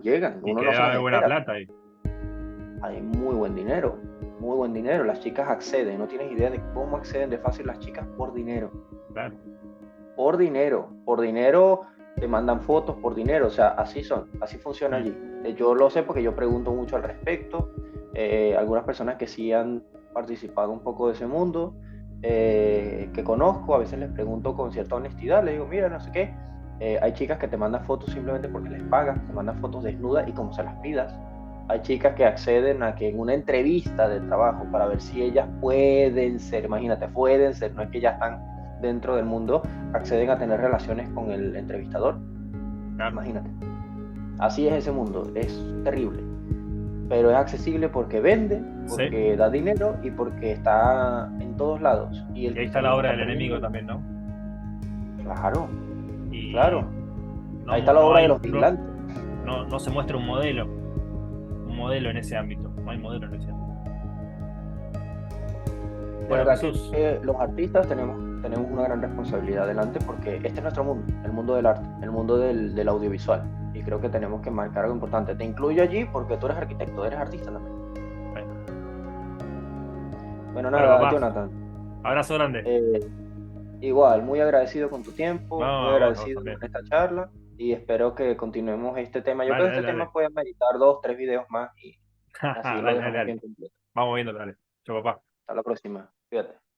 Speaker 1: llegan.
Speaker 2: Y
Speaker 1: Uno
Speaker 2: que
Speaker 1: no
Speaker 2: debe
Speaker 1: se las
Speaker 2: haber buena
Speaker 1: espera.
Speaker 2: plata ahí.
Speaker 1: Hay muy buen dinero, muy buen dinero. Las chicas acceden, no tienes idea de cómo acceden de fácil las chicas por dinero.
Speaker 2: Claro.
Speaker 1: Por dinero te mandan fotos por dinero, o sea, así son, así funciona
Speaker 2: Mm,
Speaker 1: allí. Yo lo sé porque yo pregunto mucho al respecto. Algunas personas que sí han participado un poco de ese mundo, que conozco, a veces les pregunto con cierta honestidad, les digo, mira, no sé qué, hay chicas que te mandan fotos simplemente porque les pagas, te mandan fotos desnudas y como se las pidas. Hay chicas que acceden a que en una entrevista de trabajo para ver si ellas pueden ser, imagínate, pueden ser, no es que ya están dentro del mundo, acceden a tener relaciones con el entrevistador.
Speaker 2: claro.
Speaker 1: Imagínate. Así es ese mundo, es terrible. Pero es accesible porque vende,
Speaker 2: Sí.
Speaker 1: porque da dinero y porque está en todos lados. Y el
Speaker 2: Y ahí está la
Speaker 1: cristianismo
Speaker 2: obra
Speaker 1: está
Speaker 2: del enemigo
Speaker 1: poniendo,
Speaker 2: también, ¿no?
Speaker 1: claro,
Speaker 2: Y
Speaker 1: claro.
Speaker 2: no,
Speaker 1: Ahí está la
Speaker 2: no
Speaker 1: obra de
Speaker 2: hay,
Speaker 1: los vigilantes.
Speaker 2: no se muestra un modelo en ese ámbito. No hay modelo en ese ámbito.
Speaker 1: De
Speaker 2: Bueno,
Speaker 1: verdad que
Speaker 2: Jesús,
Speaker 1: los artistas tenemos una gran responsabilidad adelante porque este es nuestro mundo, el mundo del arte, el mundo del audiovisual. Y creo que tenemos que marcar algo importante. Te incluyo allí porque tú eres arquitecto, eres artista también.
Speaker 2: bueno,
Speaker 1: Bueno,
Speaker 2: bueno,
Speaker 1: nada,
Speaker 2: papá,
Speaker 1: Jonathan.
Speaker 2: abrazo grande.
Speaker 1: eh, Igual, muy agradecido con tu tiempo, muy
Speaker 2: No, a vos
Speaker 1: agradecido
Speaker 2: también.
Speaker 1: con esta charla y espero que continuemos este tema. Yo creo
Speaker 2: Dale,
Speaker 1: que
Speaker 2: dale,
Speaker 1: este tema
Speaker 2: dale.
Speaker 1: puede meditar 2, 3 videos más y así lo
Speaker 2: Dale, dale,
Speaker 1: dejamos
Speaker 2: dale.
Speaker 1: bien completo.
Speaker 2: Vamos viendo, dale. Chau, papá.
Speaker 1: Hasta la próxima. Fíjate.